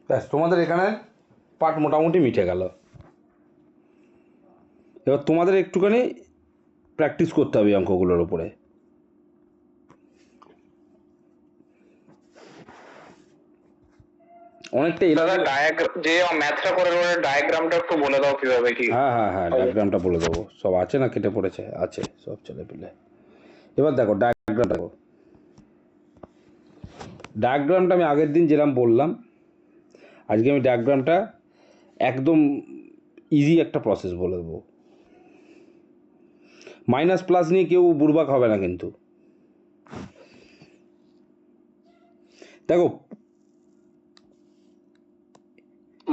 ব্যাস, তোমাদের এখানে পার্ট মোটামুটি মিটে গেল। এবার তোমাদের একটুখানি প্র্যাকটিস করতে হবে এই অঙ্কগুলোর উপরে। অনেকটা দাদা যে ম্যাথটা করে ডায়াগ্রামটা একটু বলে দাও কিভাবে কি। হ্যাঁ হ্যাঁ হ্যাঁ, ডায়াগ্রামটা বলে দেবো, সব আছে না, কেটে পড়েছে, আছে সব ছেলে পেলে। এবার দেখো ডায়াগ্রামটা, দেখো ডায়াগ্রামটা আমি আগের দিন যেরকম বললাম, আজকে আমি ডায়াগ্রামটা একদম ইজি একটা প্রসেস বলে দেবো। মাইনাস প্লাস নিয়ে কেউ বুড়বাক হবে না কিন্তু। দেখো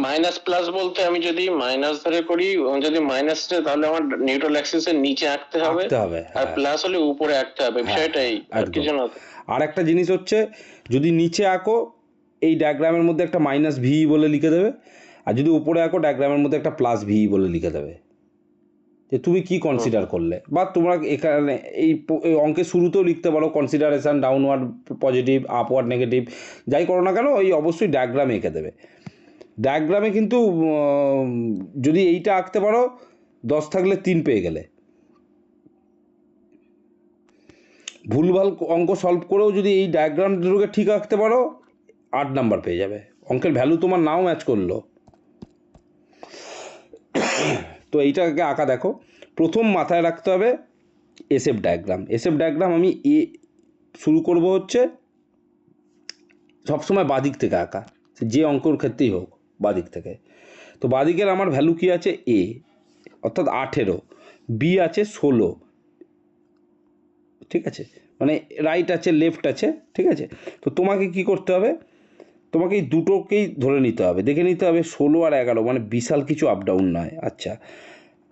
মাইনাস প্লাস বলতে আমি যদি মাইনাস ধরে করি, যদি মাইনাস তাহলে আমার নিউট্রাল অ্যাক্সিসের নিচে আঁকতে হবে, আর প্লাস হলে উপরে আঁকতে হবে, বিষয়টাই আর কিছু না। আর একটা জিনিস হচ্ছে, যদি নিচে আঁকো এই ডায়াগ্রামের মধ্যে একটা মাইনাস ভি বলে লিখে দেবে, আর যদি উপরে আঁকো ডায়াগ্রামের মধ্যে একটা প্লাস ভি বলে লিখে দেবে, যে তুমি কি কনসিডার করলে। বা তোমরা এখানে এই অঙ্কের শুরুতেও লিখতে পারো কনসিডারেশান, ডাউনওয়ার্ড পজিটিভ, আপওয়ার্ড নেগেটিভ, যাই করো না কেন ওই অবশ্যই ডায়াগ্রামে এঁকে দেবে। ডায়াগ্রামে কিন্তু যদি এইটা আঁকতে পারো 10 থাকলে 3 পেয়ে গেলে। ভুলভাল অঙ্ক সলভ করেও যদি এই ডায়াগ্রাম দুটোকে ঠিক আঁকতে পারো 8 নাম্বার পেয়ে যাবে। অঙ্কের ভ্যালু তোমার নাও ম্যাচ করলো। তো এইটাকে আঁকা দেখো, প্রথম মাথায় রাখতে হবে এসএফ ডায়াগ্রাম। এসএফ ডায়াগ্রাম আমি শুরু করব হচ্ছে সবসময় বাদিক থেকে আঁকা, যে অঙ্কর ক্ষেত্রেই হোক বাদিক থেকে। তো বাদিকের আমার ভ্যালু কি আছে, এ অর্থাৎ 18, বি আছে 16, ঠিক আছে, মানে রাইট আছে লেফট আছে, ঠিক আছে। তো তোমাকে কি করতে হবে, তোমাকে এই দুটোকেই ধরে নিতে হবে, দেখে নিতে হবে 16 আর 11 মানে বিশাল কিছু আপ ডাউন নয়। আচ্ছা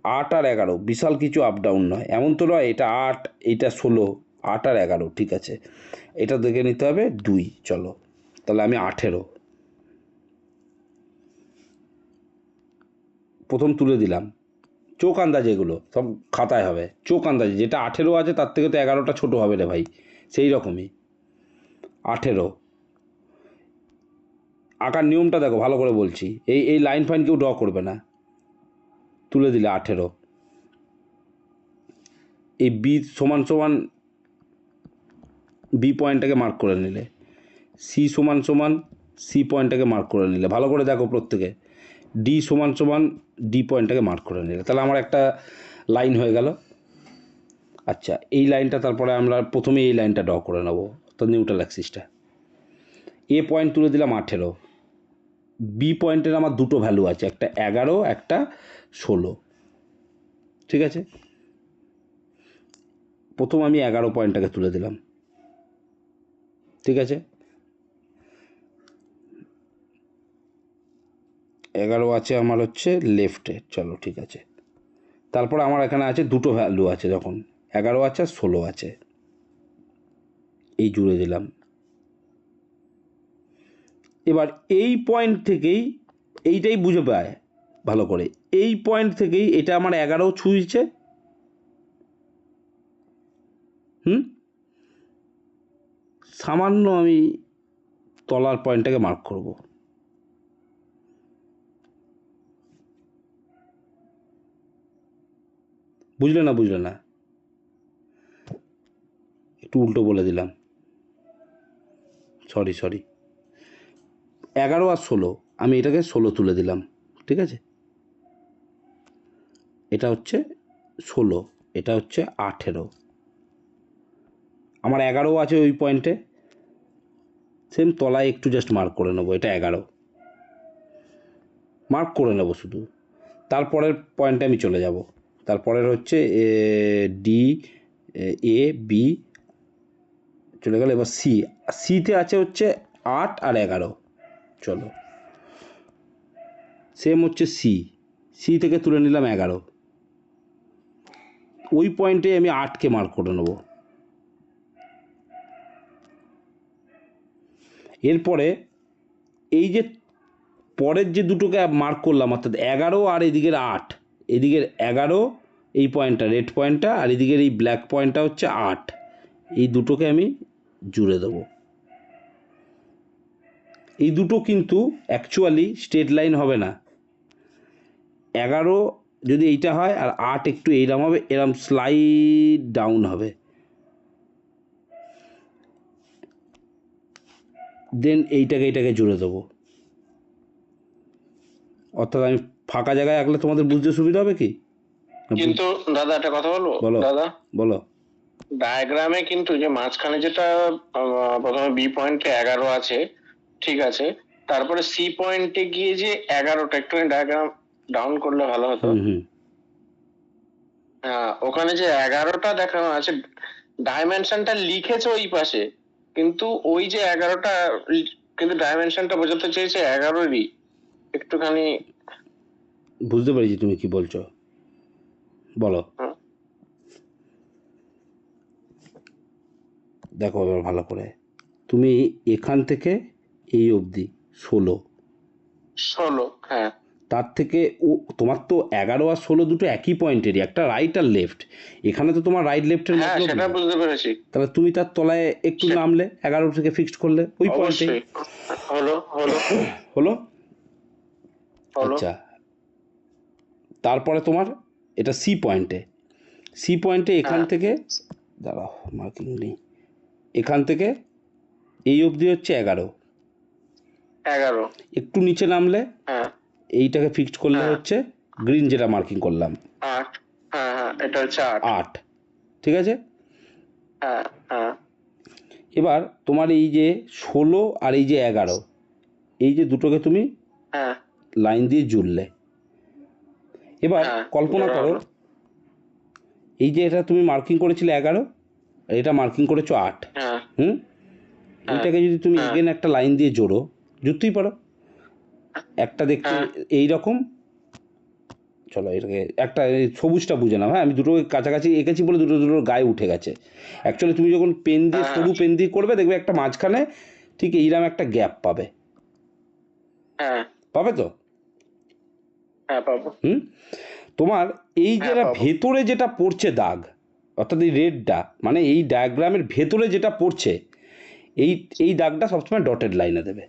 8 আর 11 বিশাল কিছু আপ ডাউন নয়, এমন তো নয় এটা 8 এইটা 16, 8 আর 11 ঠিক আছে। এটা দেখে নিতে হবে 2, চলো তাহলে আমি 18 প্রথম তুলে দিলাম। চোখ আন্দাজে এগুলো সব খাতায় হবে, চোখ আন্দাজে, যেটা 18 আছে তার থেকে তো 11টা ছোটো হবে রে ভাই, সেই রকমই 18। আঁকার নিয়মটা দেখো ভালো করে বলছি, এই লাইন ফাইন কেউ ড্র করবে না। তুলে দিলে 18, এই বি সমান সমান বি পয়েন্টটাকে মার্ক করে নিলে, সি সমান সমান সি পয়েন্টটাকে মার্ক করে নিলে, ভালো করে দেখো প্রত্যেকে, ডি সমান সমান ডি পয়েন্টটাকে মার্ক করে নিলে, তাহলে আমার একটা লাইন হয়ে গেল। আচ্ছা এই লাইনটা তারপরে আমরা প্রথমে এই লাইনটা ড্র করে নেবো, তো নিউট্রাল অ্যাক্সিসটা। এ পয়েন্ট তুলে দিলাম 18, বি পয়েন্টের আমার দুটো ভ্যালু আছে, একটা 11 একটা 16, ঠিক আছে। প্রথম আমি 11 পয়েন্টটাকে তুলে দিলাম, ঠিক আছে। 11 আছে আমার হচ্ছে লেফটে, চলো ঠিক আছে। তারপর আমার এখানে আছে দুটো ভ্যালু আছে, যখন 11 আছে আর 16 আছে, এই জুড়ে দিলাম। এবার এই পয়েন্ট থেকেই এইটাই বুঝে পায় ভালো করে, এই পয়েন্ট থেকেই এটা আমার 11 ছুঁয়েছে, সামান্য আমি তলার পয়েন্টটাকে মার্ক করব, বুঝলে না? একটু উল্টো বলে দিলাম, সরি 11 আর 16, আমি এটাকে 16 তুলে দিলাম, ঠিক আছে? এটা হচ্ছে 16, এটা হচ্ছে 18, আমার 11 আছে ওই পয়েন্টে, সেম তলায় একটু জাস্ট মার্ক করে নেবো, এটা 11 মার্ক করে নেবো শুধু। তারপরের পয়েন্টে আমি চলে যাব, তারপরের হচ্ছে ডি, এ, বি চলে গেল। এবার সিতে আছে হচ্ছে 8 আর 11, চলো সেম হচ্ছে সি থেকে তুলে নিলাম 11, ওই পয়েন্টে আমি 8কে মার্ক করে নেব। এরপরে এই যে পরের যে দুটোকে মার্ক করলাম, অর্থাৎ 11 আর এদিকের 8, এদিকের 11 এই পয়েন্টটা রেড পয়েন্টটা, আর এদিকের এই ব্ল্যাক পয়েন্টটা হচ্ছে 8, এই দুটোকে আমি জুড়ে দেবো। এই দুটো কিন্তু অ্যাকচুয়ালি স্ট্রেট লাইন হবে না, 11 যদি এইটা হয় আর 8 একটু এইরকম হবে, এরম স্লাইড ডাউন হবে, দেন এইটাকে জুড়ে দেবো। অর্থাৎ আমি ফাঁকা জায়গায় আঁকলে তোমাদের বুঝতে সুবিধা হবে কি? কিন্তু দাদা একটা কথা বলবো, দাদা বলো। ডায়াগ্রামে কিন্তু যে মাঝখানে যেটা প্রথমে বি পয়েন্টে 11 আছে, ঠিক আছে, তারপরে সি পয়েন্টে গিয়ে যে 11টা, একটু ডায়াগ্রাম ডাউন করলে ভালো হতো। হ্যাঁ, ওখানে যে 11টা দেখানো আছে, ডাইমেনশনটা লিখেছে ওই পাশে, কিন্তু ওই যে 11টা, কিন্তু ডাইমেনশনটা বোঝাতে চেয়েছে 11রই। একটুখানি বুঝতে পেরেছি তুমি কি বলছো, বলো। দেখো এবার ভালো করে, তুমি এখান থেকে এই অবধি 16, হ্যাঁ, তার থেকে ও তোমার তো 11 আর 16 দুটো একই পয়েন্টেরই, একটা রাইট আর লেফট, এখানে তো তোমার রাইট লেফটের মতলব সেটা বুঝতে পেরেছি। তাহলে তুমি তার তলায় একটু নামলে, 11 থেকে ফিক্সড করলে ওই পয়েন্টে হলো। আচ্ছা, তারপরে তোমার এটা সি পয়েন্টে এখান থেকে, দাঁড়াও মার্কিং নেই, এখান থেকে এই অবধি হচ্ছে 11, একটু নিচে নামলে এইটাকে ফিক্সড করলে হচ্ছে গ্রিন, যেটা মার্কিং করলাম 8, ঠিক আছে? এবার তোমার এই যে 16 আর এই যে 11, এই যে দুটোকে তুমি লাইন দিয়ে জুড়লে, এবার কল্পনা করো এই যে এটা তুমি মার্কিং করেছিলে 11, এটা মার্কিং করেছো 8, এইটাকে যদি তুমি এগেন একটা লাইন দিয়ে জোড়ো, জুড়তেই পারো, একটা দেখতে এইরকম, চলো এটাকে একটা সবুজটা বুঝে নাও, হ্যাঁ আমি দুটো কাছাকাছি এঁকেছি বলে দুটোর গায়ে উঠে গেছে। অ্যাকচুয়ালি তুমি যখন পেন দিয়ে সরু পেন দিয়ে করবে, দেখবে একটা মাঝখানে ঠিক এইরকম একটা গ্যাপ পাবে, পাবে তো? তোমার এই যেটা ভেতরে যেটা পড়ছে দাগ, অর্থাৎ এই রেডটা, মানে এই ডায়াগ্রামের ভেতরে যেটা পড়ছে, এই দাগটা সবসময় ডটেড লাইনে দেবে।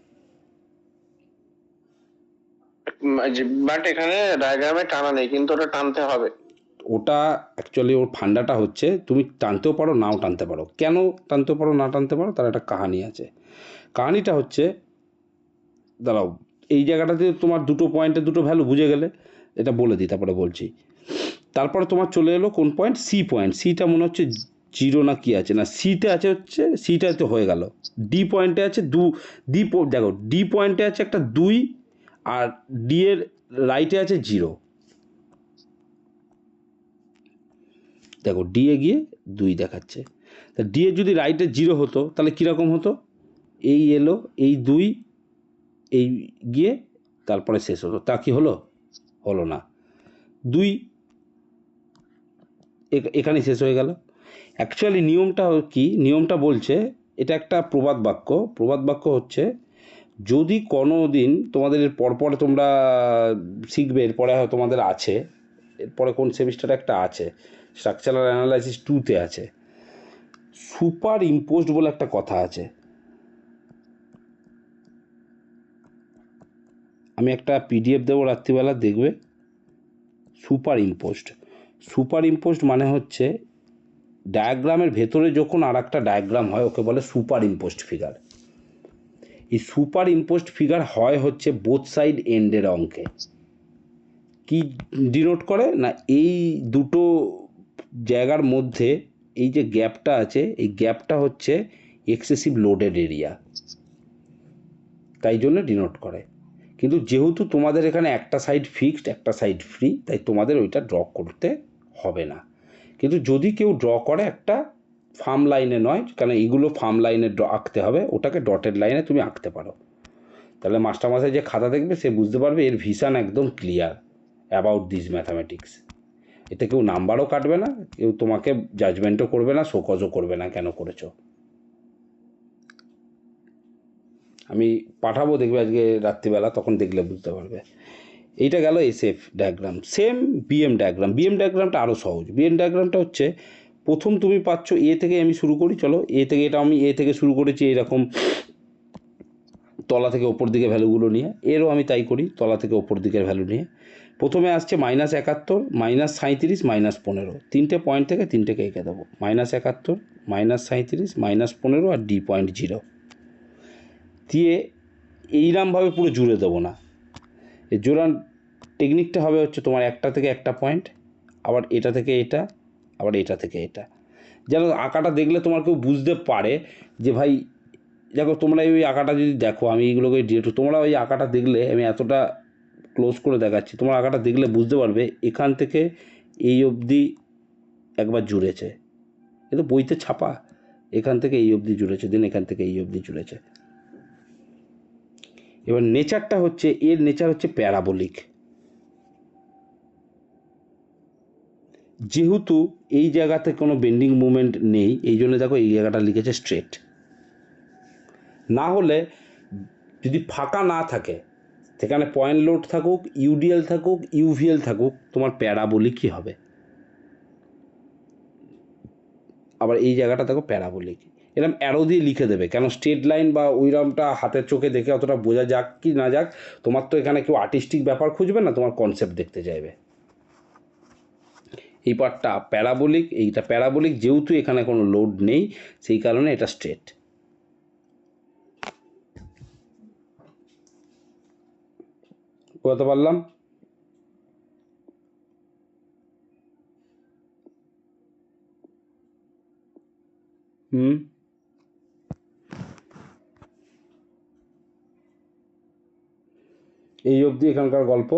বাট এখানে ডায়াগ্রামে টানা নেই, কিন্তু ওটা টানতে হবে। ওটা অ্যাকচুয়ালি ওর ফান্ডাটা হচ্ছে, তুমি টানতেও পারো নাও টানতে পারো, কেন টানতে পারো না টানতে পারো তার একটা কাহানি আছে। কাহানিটা হচ্ছে, দাঁড়াও এই জায়গাটাতে তোমার দুটো পয়েন্টের দুটো ভ্যালু বুঝে গেলে, এটা বলে দিই তারপরে বলছি। তারপরে তোমার চলে এলো কোন পয়েন্ট? C point. সিটা মনে হচ্ছে 0 না কি আছে, না সিতে আছে হচ্ছে, সিটাতে হয়ে গেল। ডি পয়েন্টে আছে দেখো ডি পয়েন্টে আছে একটা 2, আর ডি এর রাইটে আছে 0। দেখো ডি এ গিয়ে 2 দেখাচ্ছে, তা ডি এর যদি রাইটে 0 হতো তাহলে কীরকম হতো? এই এলো, এই 2 এই গিয়ে তারপরে শেষ হতো, তা কি হলো? হলো না, 2 এখানেই শেষ হয়ে গেল। অ্যাকচুয়ালি নিয়মটা কি? নিয়মটা বলছে, এটা একটা প্রবাদ বাক্য হচ্ছে, যদি কোনো দিন তোমাদের পরপর তোমরা শিখবে, এরপরে হয় তোমাদের আছে, এরপরে কোন সেমিস্টারে একটা আছে, স্ট্রাকচারাল অ্যানালাইসিস 2-তে আছে, সুপার ইম্পোজড বলে একটা কথা আছে। আমি একটা পিডিএফ দেবো রাত্রিবেলা, দেখবে। সুপার ইম্পোজড মানে হচ্ছে ডায়াগ্রামের ভেতরে যখন আর একটা ডায়াগ্রাম হয় ওকে বলে সুপার ইম্পোজড ফিগার। এই সুপার ইম্পোজড ফিগার হয় হচ্ছে বোথ সাইড এন্ডের অঙ্কে। কি ডিনোট করে না, এই দুটো জায়গার মধ্যে এই যে গ্যাপটা আছে, এই গ্যাপটা হচ্ছে এক্সেসিভ লোডেড এরিয়া, তাই জন্য ডিনোট করে। কিন্তু যেহেতু তোমাদের এখানে একটা সাইড ফিক্সড একটা সাইড ফ্রি, তাই তোমাদের ওইটা ড্র করতে হবে না। কিন্তু যদি কেউ ড্র করে একটা ফার্ম লাইনে নয়, কারণ এইগুলো ফার্ম লাইনে আঁকতে হবে, ওটাকে ডটেড লাইনে তুমি আঁকতে পারো। তাহলে মাস্টারমশাই যে খাতা দেখবে সে বুঝতে পারবে এর ভিশন একদম ক্লিয়ার অ্যাবাউট দিস ম্যাথামেটিক্স। এতে কেউ নাম্বারও কাটবে না, কেউ তোমাকে জাজমেন্টও করবে না, শোকজও করবে না কেন করেছো। আমি পাঠাবো, দেখবে আজকে রাত্রিবেলা, তখন দেখলে বুঝতে পারবে। এইটা গেল SF diagram. Same BM diagram. BM ডায়াগ্রামটা আরও সহজ। বিএম ডায়াগ্রামটা হচ্ছে প্রথম তুমি পাচ্ছ এ থেকে, আমি শুরু করি, চলো এ থেকে, এটা আমি এ থেকে শুরু করেছি এরকম তলা থেকে ওপর দিকে ভ্যালুগুলো নিয়ে, এরও আমি তাই করি, তলা থেকে ওপর দিকের ভ্যালু নিয়ে। প্রথমে আসছে -71, -37, -15, তিনটে পয়েন্ট থেকে তিনটেকে এঁকে দেবো, -71, -37, -15 আর D.0 দিয়ে এইরমভাবে পুরো জুড়ে দেবো না। এই জোড়ার টেকনিকটা হবে হচ্ছে তোমার একটা থেকে একটা পয়েন্ট, আবার এটা থেকে এটা, আবার এটা থেকে এটা, যেন আঁকাটা দেখলে তোমার কেউ বুঝতে পারে যে ভাই, দেখো তোমরা ওই আঁকাটা যদি দেখো, আমি এইগুলোকে ডিরেক্ট, তোমরা ওই আঁকাটা দেখলে, আমি এতটা ক্লোজ করে দেখাচ্ছি, তোমরা আঁকাটা দেখলে বুঝতে পারবে এখান থেকে এই অবধি একবার জুড়েছে, এ তো বইতে ছাপা, এখান থেকে এই অবধি জুড়েছে, দেন এখান থেকে এই অবধি জুড়েছে। এবার নেচারটা হচ্ছে, এর নেচার হচ্ছে প্যারাবোলিক। যেহেতু এই জায়গাতে কোনো বেন্ডিং মুভমেন্ট নেই, এই জন্য দেখো এই জায়গাটা লিখেছে স্ট্রেট। না হলে যদি ফাঁকা না থাকে, সেখানে পয়েন্ট লোড থাকুক, ইউডিএল থাকুক, ইউভিএল থাকুক, তোমার প্যারাবোলিকই হবে। আবার এই জায়গাটা দেখো প্যারাবোলিক, এরকম অ্যারো দিয়ে লিখে দেবে, কেন স্ট্রেট লাইন বা ওইরকমটা হাতের চোখে দেখে অতটা বোঝা যাক কি না যাক, তোমার তো এখানে কেউ আর্টিস্টিক ব্যাপার খুঁজবে না, তোমার কনসেপ্ট দেখতে চাইবে। এই পার্টটা প্যারাবোলিক, এইটা প্যারাবোলিক, যেহেতু এখানে কোনো লোড নেই সেই কারণে এটা স্ট্রেট। বুঝতে পারলাম? এই অবধি এখানকার গল্প।